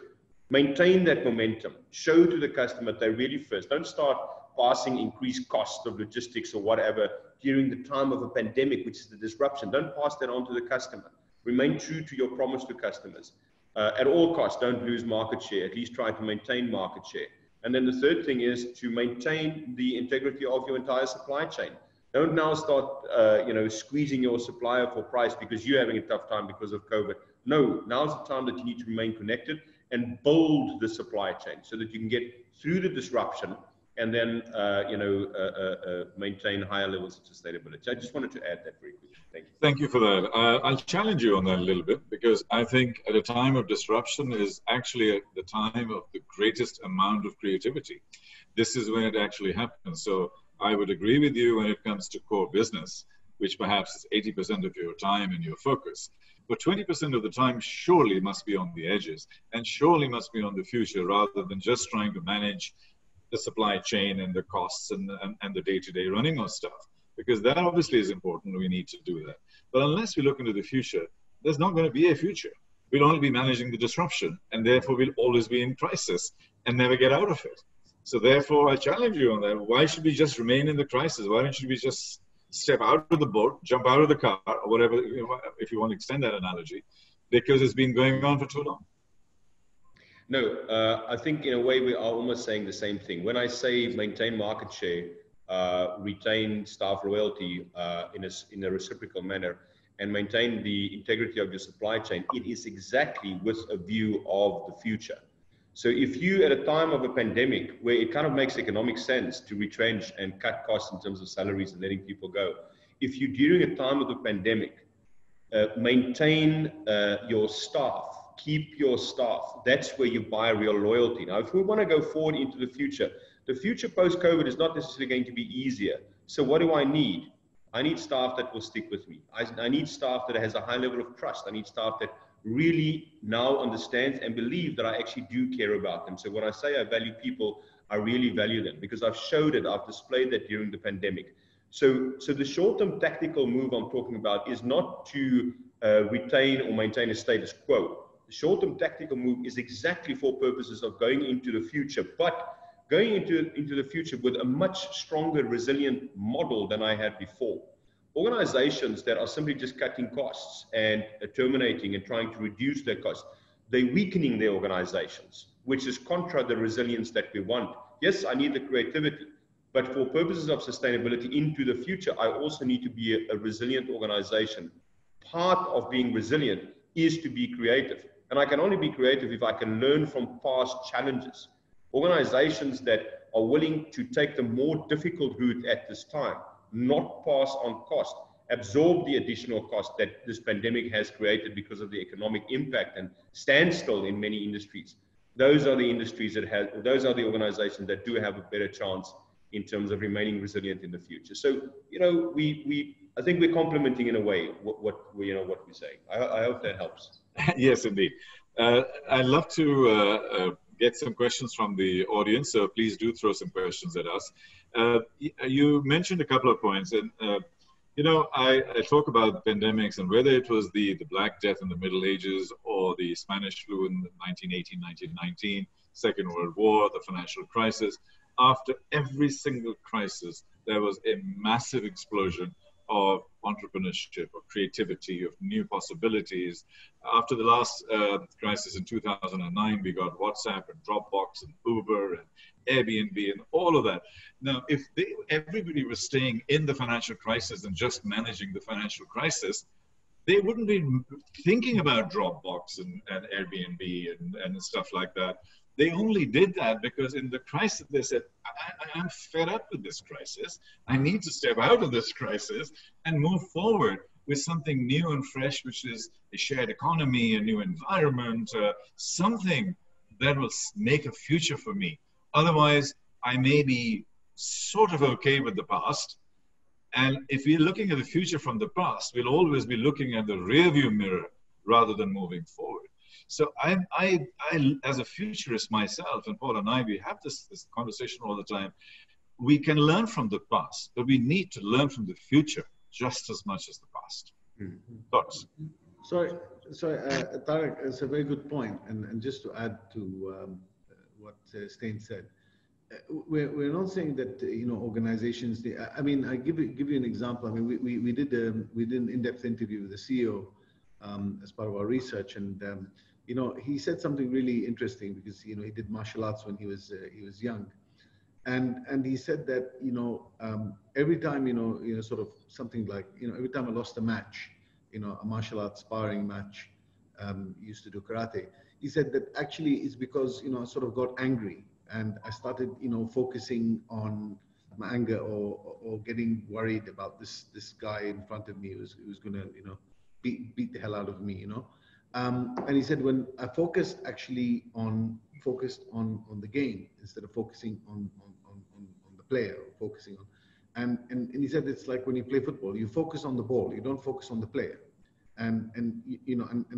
C: maintain that momentum. Show to the customer that they're really first. Don't start passing increased costs of logistics or whatever during the time of a pandemic, which is the disruption. Don't pass that on to the customer. Remain true to your promise to customers. At all costs, don't lose market share. At least try to maintain market share. And then the third thing is to maintain the integrity of your entire supply chain. Don't now start, squeezing your supplier for price because you're having a tough time because of COVID. No, now's the time that you need to remain connected and build the supply chain so that you can get through the disruption and then, maintain higher levels of sustainability. I just wanted to add that very quickly. Thank you.
A: Thank you for that. I'll challenge you on that a little bit because I think at a time of disruption is actually the time of the greatest amount of creativity. This is when it actually happens. So I would agree with you when it comes to core business, which perhaps is 80% of your time and your focus. But 20% of the time surely must be on the edges and surely must be on the future rather than just trying to manage the supply chain and the costs and the day-to-day running of stuff. Because that obviously is important. We need to do that. But unless we look into the future, there's not going to be a future. We'll only be managing the disruption and therefore we'll always be in crisis and never get out of it. So therefore I challenge you on that. Why should we just remain in the crisis? Why don't we just step out of the boat, jump out of the car, or whatever, if you want to extend that analogy, because it's been going on for too long.
C: No, I think in a way we are almost saying the same thing. When I say maintain market share, retain staff loyalty in a reciprocal manner, and maintain the integrity of your supply chain, it is exactly with a view of the future. So if you, at a time of a pandemic, where it kind of makes economic sense to retrench and cut costs in terms of salaries and letting people go, if you, during a time of the pandemic, maintain your staff, keep your staff, that's where you buy real loyalty. Now, if we want to go forward into the future post-COVID is not necessarily going to be easier. So what do I need? I need staff that will stick with me. I need staff that has a high level of trust. I need staff that really now understands and believe that I actually do care about them. So when I say I value people, I really value them because I've showed it, I've displayed that during the pandemic. So the short-term tactical move I'm talking about is not to retain or maintain a status quo. short-term tactical move is exactly for purposes of going into the future, but going into the future with a much stronger, resilient model than I had before. Organizations that are simply just cutting costs and terminating and trying to reduce their costs, they're weakening their organizations, which is contra the resilience that we want. Yes, I need the creativity, but for purposes of sustainability into the future, I also need to be a resilient organization. Part of being resilient is to be creative. And I can only be creative if I can learn from past challenges. Organizations that are willing to take the more difficult route at this time, not pass on cost, absorb the additional cost that this pandemic has created because of the economic impact and standstill in many industries. Those are the industries that have, those are the organizations that do have a better chance in terms of remaining resilient in the future. So, you know, I think we're complementing in a way what we're saying. I hope that helps.
A: Yes, indeed. I'd love to get some questions from the audience, so please do throw some questions at us. You mentioned a couple of points, and you know, I talk about pandemics, and whether it was the Black Death in the Middle Ages or the Spanish flu in 1918, 1919, Second World War, the financial crisis, after every single crisis, there was a massive explosion of entrepreneurship, of creativity, of new possibilities. After the last crisis in 2009, we got WhatsApp and Dropbox and Uber and Airbnb and all of that. Now, if everybody was staying in the financial crisis and just managing the financial crisis, they wouldn't be thinking about Dropbox and Airbnb and stuff like that. They only did that because in the crisis, they said, I'm fed up with this crisis. I need to step out of this crisis and move forward with something new and fresh, which is a shared economy, a new environment, something that will make a future for me. Otherwise, I may be sort of okay with the past. And if we're looking at the future from the past, we'll always be looking at the rearview mirror rather than moving forward. So I as a futurist myself, and Paul and I, we have this conversation all the time. We can learn from the past, but we need to learn from the future just as much as the past. Mm-hmm. Thoughts?
D: Sorry, Tarek, it's a very good point. And just to add to what Steen said, we're not saying that organizations. I mean, I give you an example. I mean, we did an in-depth interview with the CEO as part of our research, and he said something really interesting because he did martial arts when he was young, and he said that every time sort of something like every time I lost a match, a martial arts sparring match, used to do karate. He said that actually it's because I sort of got angry and I started focusing on my anger or getting worried about this guy in front of me who's going to beat the hell out of me, and he said when I focused on the game instead of focusing on the player, or focusing on, and he said it's like when you play football, you focus on the ball, you don't focus on the player, and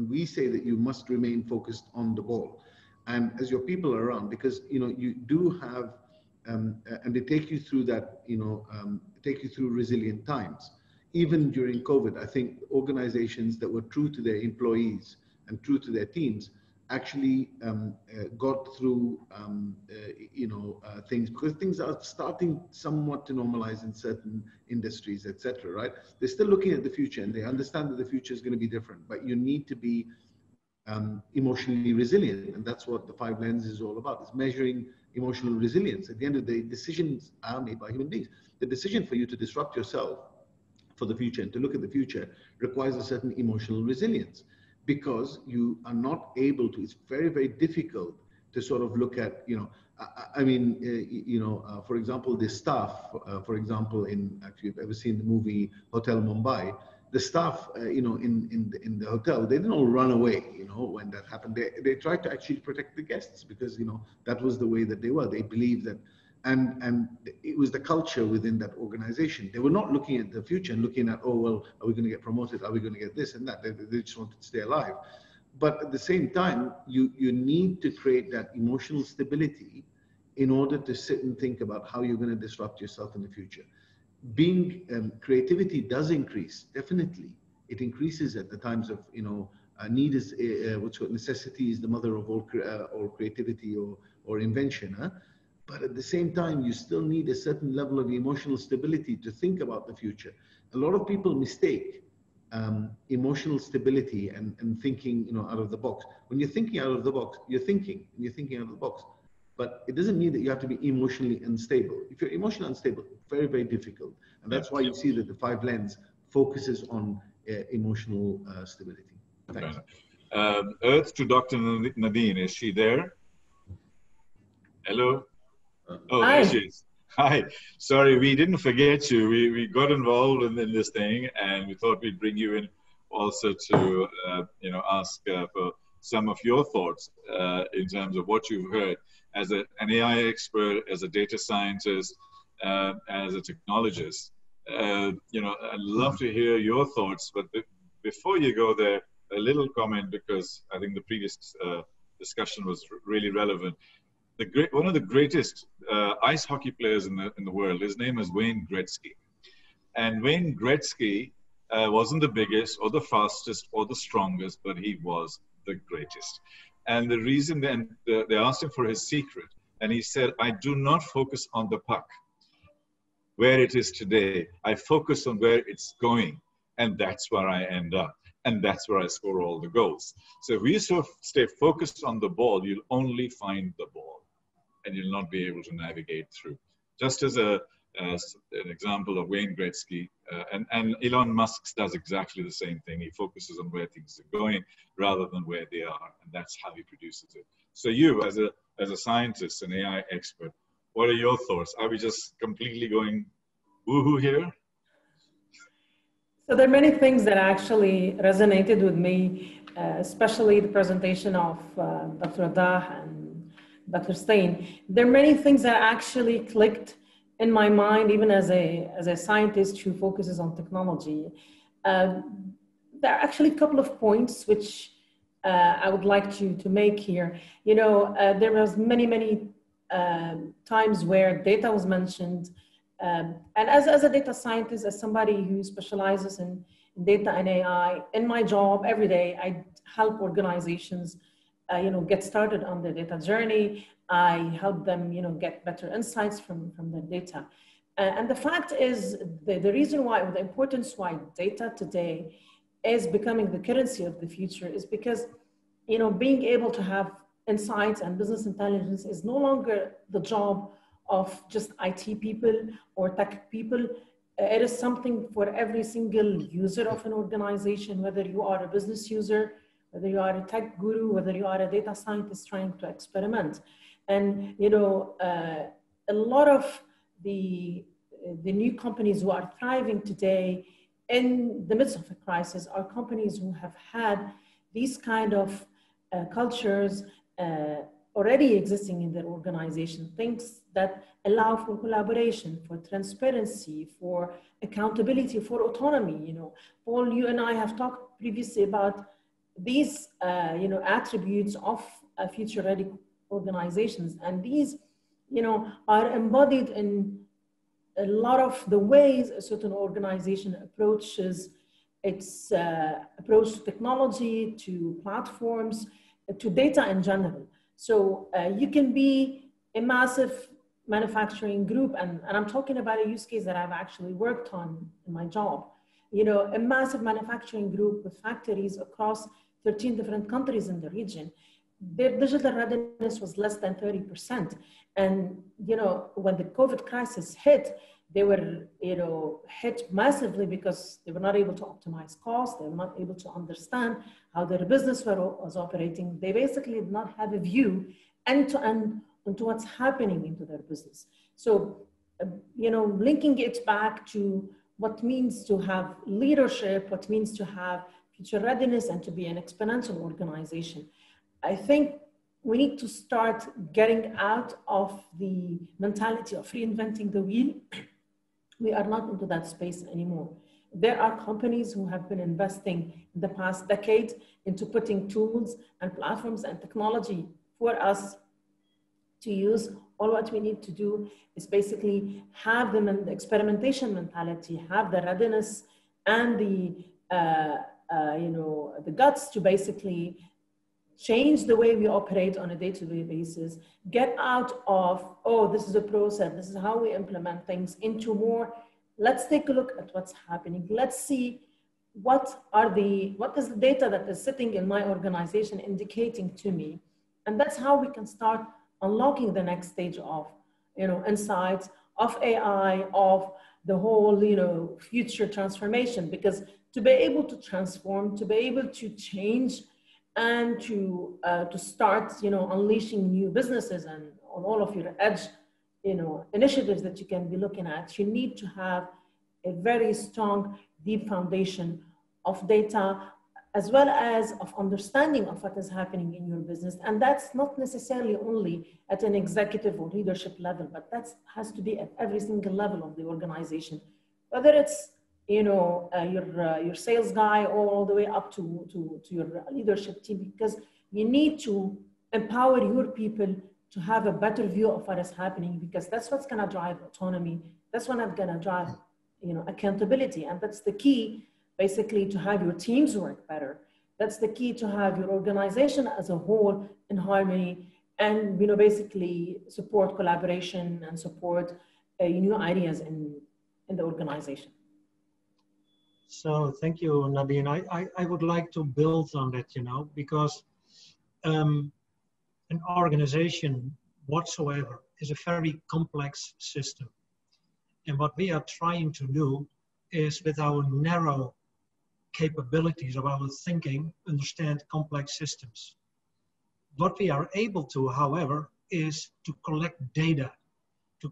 D: we say that you must remain focused on the ball, and as your people are around, because you do have, and they take you through that, take you through resilient times. Even during COVID, I think organizations that were true to their employees and true to their teams actually got through, things, because things are starting somewhat to normalize in certain industries, etc. Right? They're still looking at the future and they understand that the future is going to be different, but you need to be emotionally resilient, and that's what the 5 lenses is all about. It's measuring emotional resilience. At the end of the day, decisions are made by human beings. The decision for you to disrupt yourself for the future and to look at the future requires a certain emotional resilience, because you are not able to. It's very, very difficult to sort of look at, for example, the staff, for example, if you've ever seen the movie Hotel Mumbai, the staff, in the hotel, they didn't all run away, when that happened. They tried to actually protect the guests because, that was the way that they were. They believed that, and it was the culture within that organization. They were not looking at the future and looking at, oh, well, are we going to get promoted? Are we going to get this and that? They just wanted to stay alive. But at the same time, you need to create that emotional stability in order to sit and think about how you're going to disrupt yourself in the future. Creativity does increase, definitely. It increases at the times of, Need is what's called necessity is the mother of all creativity or invention. Huh? But at the same time, you still need a certain level of emotional stability to think about the future. A lot of people mistake emotional stability and thinking, out of the box. When you're thinking out of the box, you're thinking out of the box. But it doesn't mean that you have to be emotionally unstable. If you're emotionally unstable, very, very difficult. And that's why you see that the 5 lens focuses on emotional stability. Thanks.
A: Earth to Dr. Nadine, is she there? Hello? Oh,
E: Hi.
A: there she is. Hi. Sorry, we didn't forget you. We got involved in this thing, and we thought we'd bring you in also to, ask for some of your thoughts in terms of what you've heard as an AI expert, as a data scientist, as a technologist. I'd love to hear your thoughts, but before you go there, a little comment, because I think the previous discussion was really relevant. One of the greatest ice hockey players in the world, his name is Wayne Gretzky. And Wayne Gretzky wasn't the biggest or the fastest or the strongest, but he was the greatest. And the reason then they asked him for his secret, and he said, I do not focus on the puck, where it is today. I focus on where it's going, and that's where I end up. And that's where I score all the goals. So if we stay focused on the ball, you'll only find the ball, and you'll not be able to navigate through. Just as an example of Wayne Gretzky, and Elon Musk does exactly the same thing. He focuses on where things are going rather than where they are, and that's how he produces it. So you, as a scientist, an AI expert, what are your thoughts? Are we just completely going woohoo here?
E: So there are many things that actually resonated with me, especially the presentation of Dr. Adah and Dr. Stein. There are many things that actually clicked in my mind, even as a scientist who focuses on technology. There are actually a couple of points which I would like to make here. There was many times where data was mentioned. And as a data scientist, as somebody who specializes in data and AI, in my job every day, I help organizations, get started on their data journey. I help them, get better insights from their data. And the fact is, the reason why, or the importance why data today is becoming the currency of the future is because, being able to have insights and business intelligence is no longer the job of just IT people or tech people. It is something for every single user of an organization, whether you are a business user, whether you are a tech guru, whether you are a data scientist trying to experiment. And, a lot of the new companies who are thriving today in the midst of a crisis are companies who have had these kind of cultures already existing in their organization, things that allow for collaboration, for transparency, for accountability, for autonomy. Paul, you and I have talked previously about these, attributes of future-ready organizations, and these, are embodied in a lot of the ways a certain organization approaches its approach to technology, to platforms, to data in general. So you can be a massive manufacturing group, and I'm talking about a use case that I've actually worked on in my job. A massive manufacturing group with factories across 13 different countries in the region. Their digital readiness was less than 30%. And, when the COVID crisis hit, they were, hit massively because they were not able to optimize costs. They were not able to understand how their business was operating. They basically did not have a view end-to-end into what's happening into their business. So, linking it back to what means to have leadership, what means to have future readiness and to be an exponential organization. I think we need to start getting out of the mentality of reinventing the wheel. We are not into that space anymore. There are companies who have been investing in the past decade into putting tools and platforms and technology for us to use. All what we need to do is basically have the experimentation mentality, have the readiness and the the guts to basically change the way we operate on a day-to-day basis, get out of, oh, this is a process, this is how we implement things, into more, let's take a look at what's happening. Let's see what is the data that is sitting in my organization indicating to me. And that's how we can start unlocking the next stage of, insights, of AI, of the whole, future transformation. Because to be able to transform, to be able to change, and to start, unleashing new businesses and on all of your edge, initiatives that you can be looking at, you need to have a very strong, deep foundation of data, as well as of understanding of what is happening in your business. And that's not necessarily only at an executive or leadership level, but that has to be at every single level of the organization, whether it's your sales guy all the way up to your leadership team, because you need to empower your people to have a better view of what is happening, because that's what's going to drive autonomy. That's what's going to drive, accountability. And that's the key, basically, to have your teams work better. That's the key to have your organization as a whole in harmony, and, basically support collaboration and support new ideas in the organization.
B: So thank you, Nadine. I would like to build on that, because an organization whatsoever is a very complex system. And what we are trying to do is, with our narrow capabilities of our thinking, understand complex systems. What we are able to, however, is to collect data, to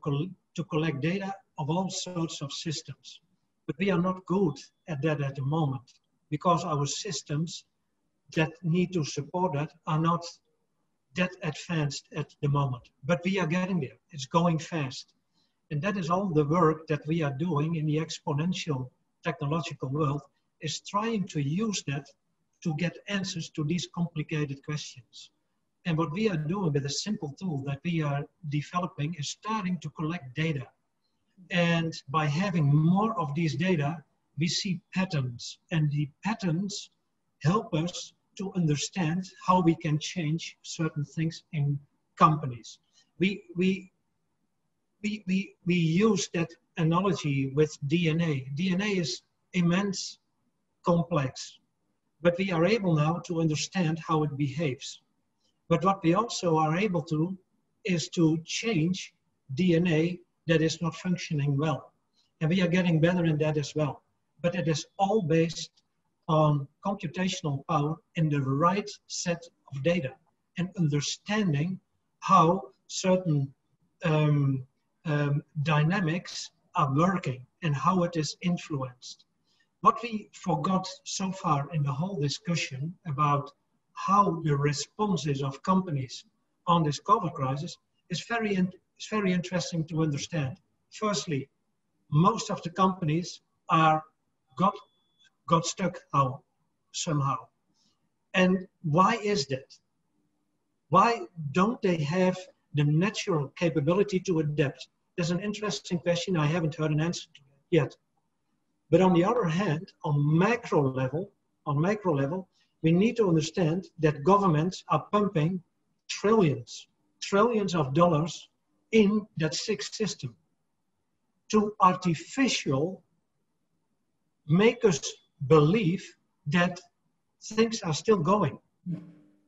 B: collect data of all sorts of systems. But we are not good at that at the moment, because our systems that need to support that are not that advanced at the moment. But we are getting there. It's going fast. And that is all the work that we are doing in the exponential technological world, is trying to use that to get answers to these complicated questions. And what we are doing with a simple tool that we are developing is starting to collect data. And by having more of these data, we see patterns, and the patterns help us to understand how we can change certain things in companies. We use that analogy with DNA. DNA is immense, complex, but we are able now to understand how it behaves. But what we also are able to is to change DNA that is not functioning well. And we are getting better in that as well. But it is all based on computational power and the right set of data, and understanding how certain dynamics are working and how it is influenced. What we forgot so far in the whole discussion about how the responses of companies on this COVID crisis is very interesting to understand. Firstly, most of the companies got stuck somehow. And why is that? Why don't they have the natural capability to adapt? There's an interesting question. I haven't heard an answer to it yet. But on the other hand, on macro level, we need to understand that governments are pumping trillions of dollars in that sick system to artificially make us believe that things are still going,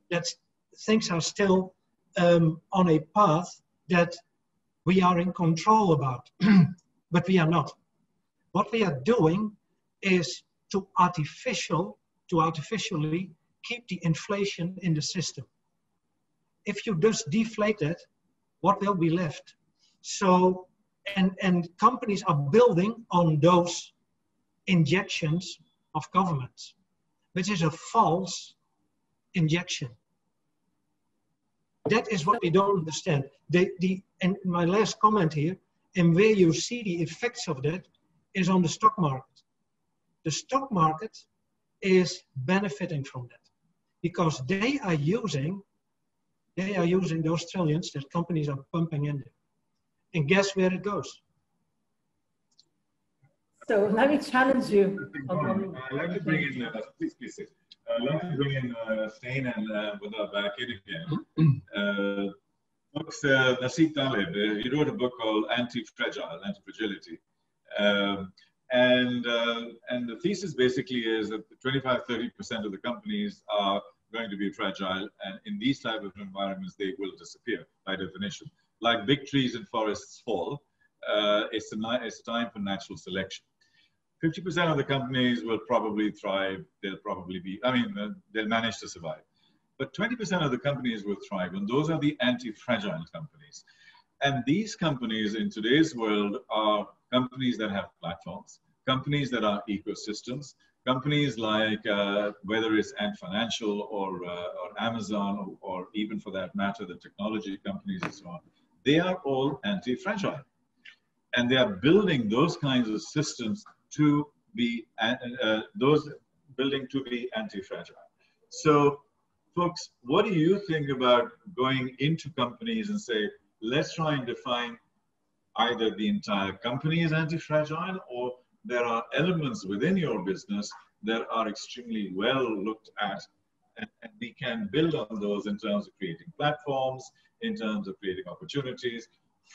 B: that things are still on a path that we are in control about, but we are not. What we are doing is to artificially keep the inflation in the system. If you just deflate it, what will be left? So, and companies are building on those injections of governments, which is a false injection. That is what we don't understand. And my last comment here, and where you see the effects of that, is on the stock market. The stock market is benefiting from that, because they are using those trillions that companies are pumping in there. And guess where it goes?
E: So let me challenge you.
A: I'd like to bring in, please sit. I'd like to bring in Stain and Buddha back in again. Folks, Nassim Taleb, he wrote a book called Anti-Fragile, Anti-Fragility. And the thesis basically is that 25–30% of the companies are going to be fragile, and in these type of environments, they will disappear by definition. Like big trees and forests fall, it's time for natural selection. 50% of the companies will probably thrive. They'll probably be, they'll manage to survive. But 20% of the companies will thrive, and those are the anti-fragile companies. And these companies in today's world are companies that have platforms, companies that are ecosystems, companies like, whether it's Ant Financial or Amazon, or even for that matter, the technology companies and so on. They are all anti-fragile. And they are building those kinds of systems to be, anti-fragile. So, folks, what do you think about going into companies and say, let's try and define either the entire company is anti-fragile, or there are elements within your business that are extremely well looked at, and we can build on those in terms of creating platforms, in terms of creating opportunities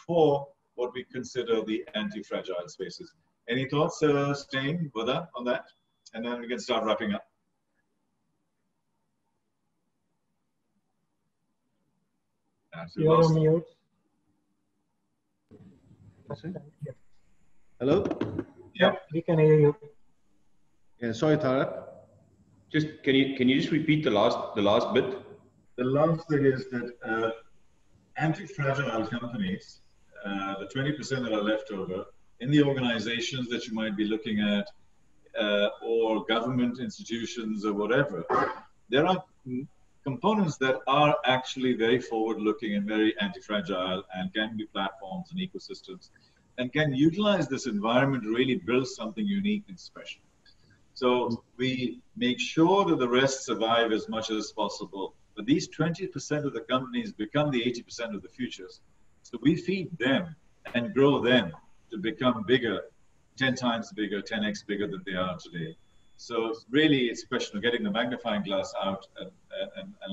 A: for what we consider the anti-fragile spaces. Any thoughts, Stain, Buddha, on that? And then we can start wrapping up.
B: You are on mute.
D: Hello?
B: Yeah, we can hear you.
D: Yeah, sorry, Tarak.
C: Just can you just repeat the last bit?
A: The last thing is that anti-fragile companies, the 20% that are left over in the organizations that you might be looking at, or government institutions or whatever, there are components that are actually very forward-looking and very anti-fragile, and can be platforms and ecosystems, and can utilize this environment to really build something unique and special. So we make sure that the rest survive as much as possible, but these 20% of the companies become the 80% of the futures. So we feed them and grow them to become bigger, 10 times bigger, 10x bigger than they are today. So really, it's a question of getting the magnifying glass out and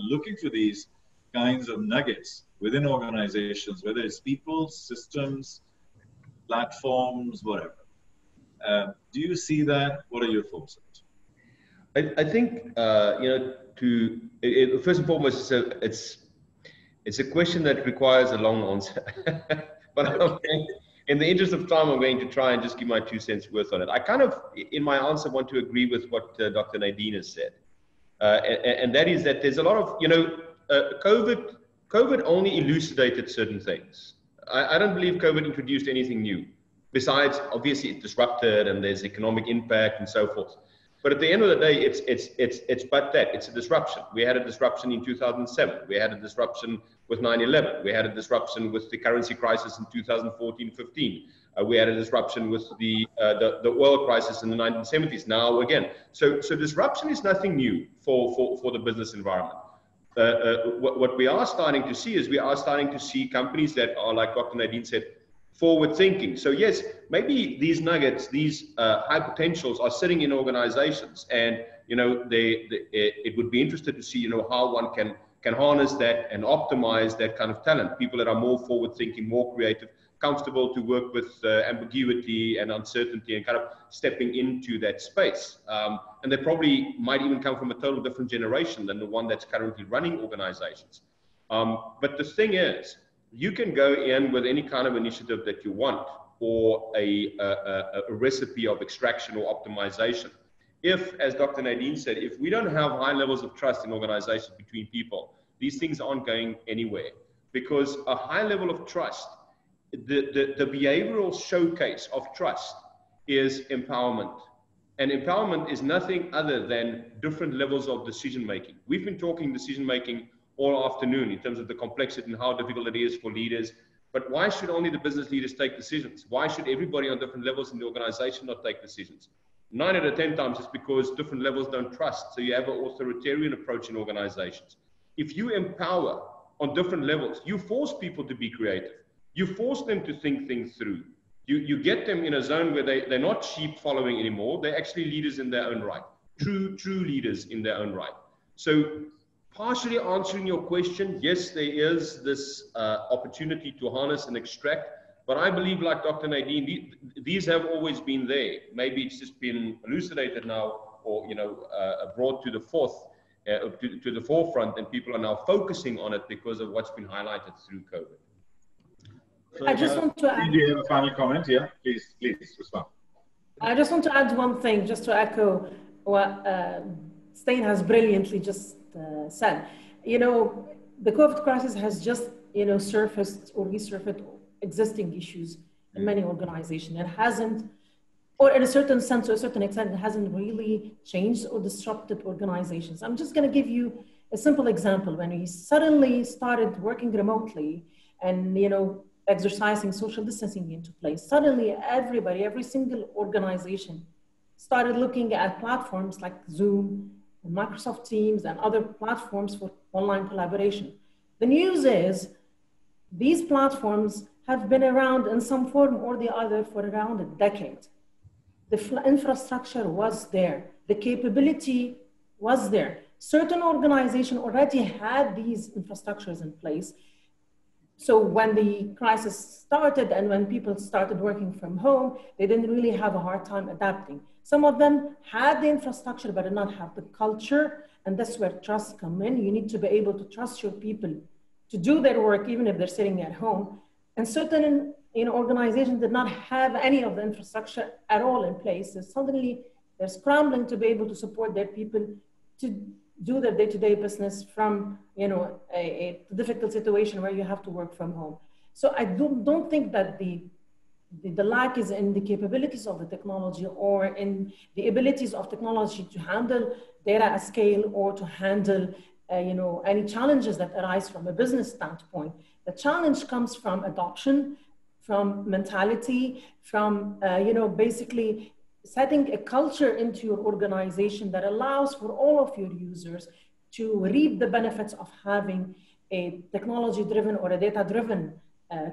A: looking for these kinds of nuggets within organizations, whether it's people, systems, platforms, whatever. Do you see that? What are your thoughts on it?
C: I think first and foremost, it's a question that requires a long answer. But in the interest of time, I'm going to try and just give my 2 cents worth on it. I kind of, in my answer, want to agree with what Dr. Nadine has said. And that is that there's a lot of, COVID only elucidated certain things. I don't believe COVID introduced anything new. Besides, obviously, it disrupted and there's economic impact and so forth. But at the end of the day, it's but that. It's a disruption. We had a disruption in 2007. We had a disruption with 9/11. We had a disruption with the currency crisis in 2014-15. We had a disruption with the oil crisis in the 1970s. Now again, so disruption is nothing new for the business environment. What we are starting to see is we are starting to see companies that are, like Dr. Nadine said, forward thinking. So yes, maybe these nuggets, these high potentials are sitting in organizations, and it would be interesting to see how one can harness that and optimize that kind of talent. People that are more forward thinking, more creative, comfortable to work with ambiguity and uncertainty, and kind of stepping into that space. And they probably might even come from a total different generation than the one that's currently running organizations. But the thing is, you can go in with any kind of initiative that you want, or a recipe of extraction or optimization. If, as Dr. Nadine said, if we don't have high levels of trust in organizations between people, these things aren't going anywhere. Because a high level of trust, the behavioral showcase of trust is empowerment. And empowerment is nothing other than different levels of decision making. We've been talking decision making all afternoon in terms of the complexity and how difficult it is for leaders. But why should only the business leaders take decisions? Why should everybody on different levels in the organization not take decisions? 9 out of 10 times it's because different levels don't trust. So you have an authoritarian approach in organizations. If you empower on different levels, you force people to be creative. You force them to think things through. You get them in a zone where they're not sheep following anymore. They're actually leaders in their own right, true leaders in their own right. So partially answering your question, yes, there is this opportunity to harness and extract, but I believe, like Dr. Nadine, these have always been there. Maybe it's just been elucidated now, or brought to the forefront, and people are now focusing on it because of what's been highlighted through COVID.
E: I just want to add.
A: Do you have a final comment? Yeah, please respond.
E: I just want to add one thing, just to echo what Stein has brilliantly just said. The COVID crisis has just surfaced or resurfaced existing issues in many organizations. It hasn't, or in a certain sense, to a certain extent, it hasn't really changed or disrupted organizations. I'm just going to give you a simple example. When we suddenly started working remotely and exercising social distancing into place, suddenly every single organization started looking at platforms like Zoom and Microsoft Teams and other platforms for online collaboration. The news is these platforms have been around in some form or the other for around a decade. The infrastructure was there. The capability was there. Certain organizations already had these infrastructures in place. So when the crisis started and when people started working from home, they didn't really have a hard time adapting. Some of them had the infrastructure, but did not have the culture. And that's where trust comes in. You need to be able to trust your people to do their work, even if they're sitting at home. And certain organizations did not have any of the infrastructure at all in place. So suddenly they're scrambling to be able to support their people to do their day-to-day business from a difficult situation where you have to work from home. So I don't think that the lack is in the capabilities of the technology or in the abilities of technology to handle data at scale or to handle any challenges that arise from a business standpoint. The challenge comes from adoption, from mentality, from basically setting a culture into your organization that allows for all of your users to reap the benefits of having a technology-driven or a data-driven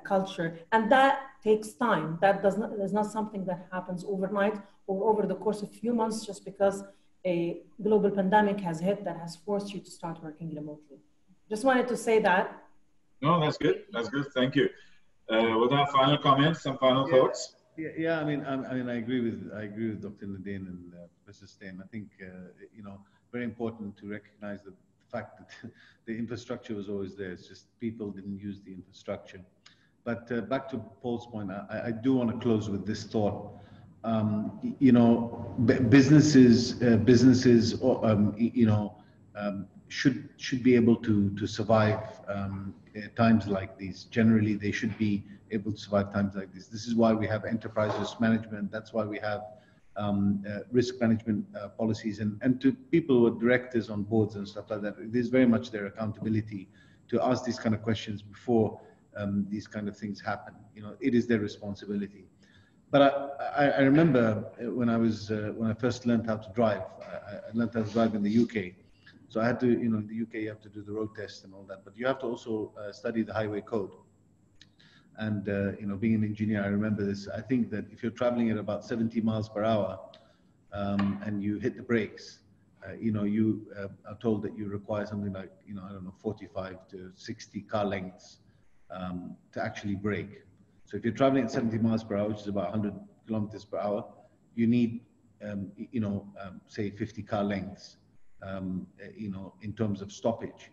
E: culture. And that takes time. That is not something that happens overnight or over the course of a few months just because a global pandemic has hit that has forced you to start working remotely. Just wanted to say that.
A: No, that's good. That's good. Thank you. Without final comments, some final thoughts?
D: Yeah. I mean, I agree with Dr. Nadine and Mr. Stein. I think very important to recognize the fact that the infrastructure was always there. It's just people didn't use the infrastructure. But back to Paul's point, I do want to close with this thought. Businesses should be able to survive times like these. Generally, they should be able to survive times like this. This is why we have enterprise risk management. That's why we have risk management policies, and to people who are directors on boards and stuff like that. It is very much their accountability to ask these kind of questions before these kind of things happen. It is their responsibility. But I remember when I first learned how to drive. I learned how to drive in the UK. So I had to, in the UK, you have to do the road test and all that, but you have to also study the highway code. And, being an engineer, I remember this. I think that if you're traveling at about 70 miles per hour and you hit the brakes, you are told that you require something like, 45 to 60 car lengths to actually brake. So if you're traveling at 70 miles per hour, which is about 100 kilometers per hour, you need, say 50 car lengths, in terms of stoppage.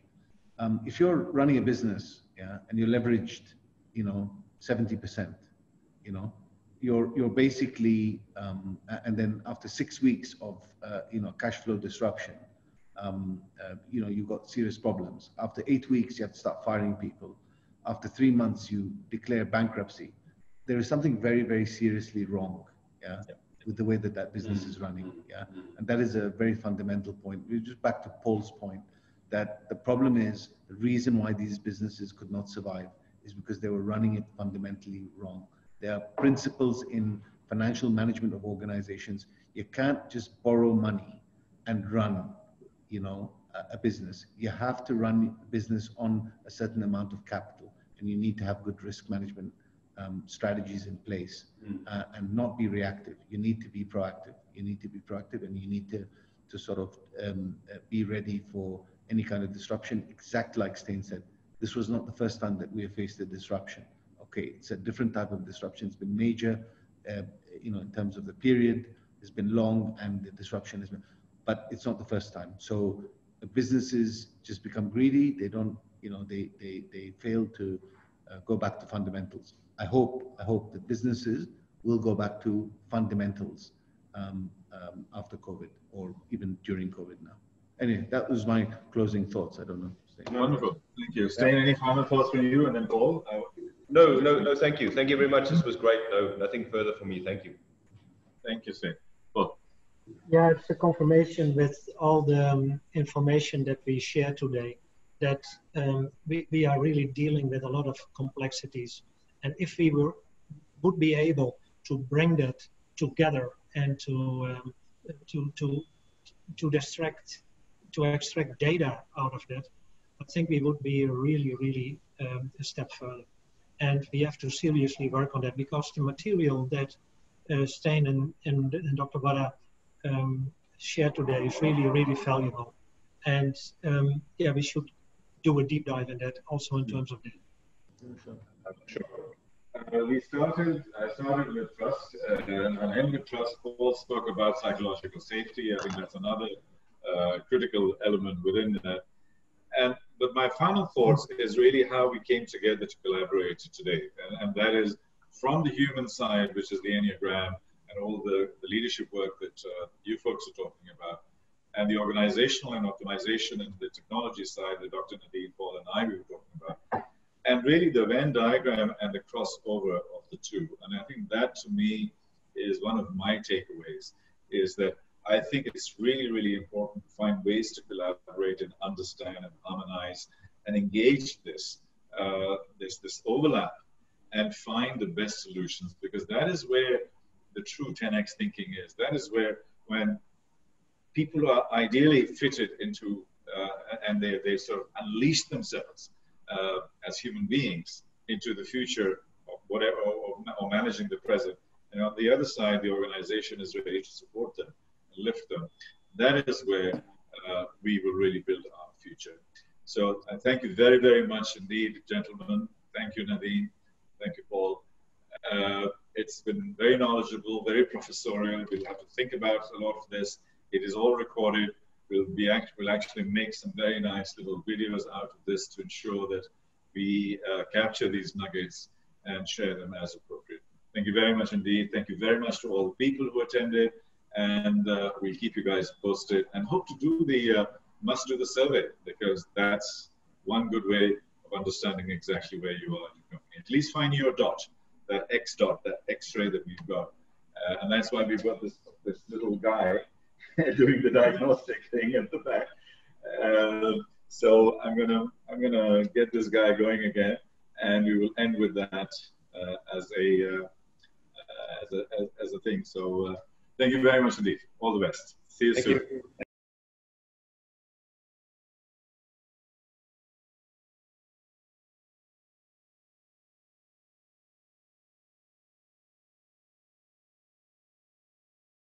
D: If you're running a business, and you're leveraged, 70%, you're basically, and then after 6 weeks of, cash flow disruption, you've got serious problems. After 8 weeks, you have to start firing people. After 3 months, you declare bankruptcy. There is something very, very seriously wrong, with the way that business is running, and that is a very fundamental point. We're just back to Paul's point that the problem is the reason why these businesses could not survive is because they were running it fundamentally wrong. There are principles in financial management of organizations. You can't just borrow money and run, a business. You have to run a business on a certain amount of capital, and you need to have good risk management strategies in place and not be reactive. You need to be proactive. You need to be proactive, and you need to sort of be ready for any kind of disruption. Exactly like Stein said, this was not the first time that we have faced a disruption. Okay, it's a different type of disruption. It's been major, you know, in terms of the period. It's been long, and the disruption has been, but it's not the first time. So businesses just become greedy. They don't, you know, they fail to go back to fundamentals. I hope that businesses will go back to fundamentals after COVID, or even during COVID now. Anyway, that was my closing thoughts. I don't know.
A: Wonderful. Thank you. Stein, any final thoughts from you, and then Paul?
C: No, thank you. Thank you very much. This was great. No, nothing further from me. Thank you.
A: Thank you, Stein. Paul.
B: Yeah, it's a confirmation with all the information that we share today that we are really dealing with a lot of complexities. And if we would be able to bring that together and to extract data out of that, I think we would be really a step further. And we have to seriously work on that, because the material that Stein and Dr. Wada shared today is really valuable. And yeah, we should do a deep dive in that also in terms of data.
A: Sure. I started with trust, and end with trust. Paul spoke about psychological safety. I think that's another critical element within that. But my final thoughts is really how we came together to collaborate today. And that is from the human side, which is the Enneagram, and all the leadership work that you folks are talking about, and the organizational and optimization and the technology side that Dr. Nadine, Paul, and I were talking about. And really the Venn diagram and the crossover of the two. And I think that, to me, is one of my takeaways, is that I think it's really important to find ways to collaborate and understand and harmonize and engage this overlap and find the best solutions, because that is where the true 10x thinking is. That is where, when people are ideally fitted into and they sort of unleash themselves as human beings into the future of whatever, or managing the present, and on the other side, the organization is ready to support them, lift them. That is where we will really build our future. So thank you very much indeed, gentlemen. Thank you, Nadine. Thank you, Paul. It's been very knowledgeable, very professorial. We'll have to think about a lot of this. It is all recorded. We'll actually make some very nice little videos out of this to ensure that we capture these nuggets and share them as appropriate. Thank you very much indeed. Thank you very much to all the people who attended, and we'll keep you guys posted, and hope to do the must do the survey, because that's one good way of understanding exactly where you are in your company. At least find your dot, that X-ray that we've got, and that's why we've got this little guy doing the diagnostic thing at the back. So I'm gonna get this guy going again, and we will end with that as a thing. So thank you very much indeed. All the best. See you soon.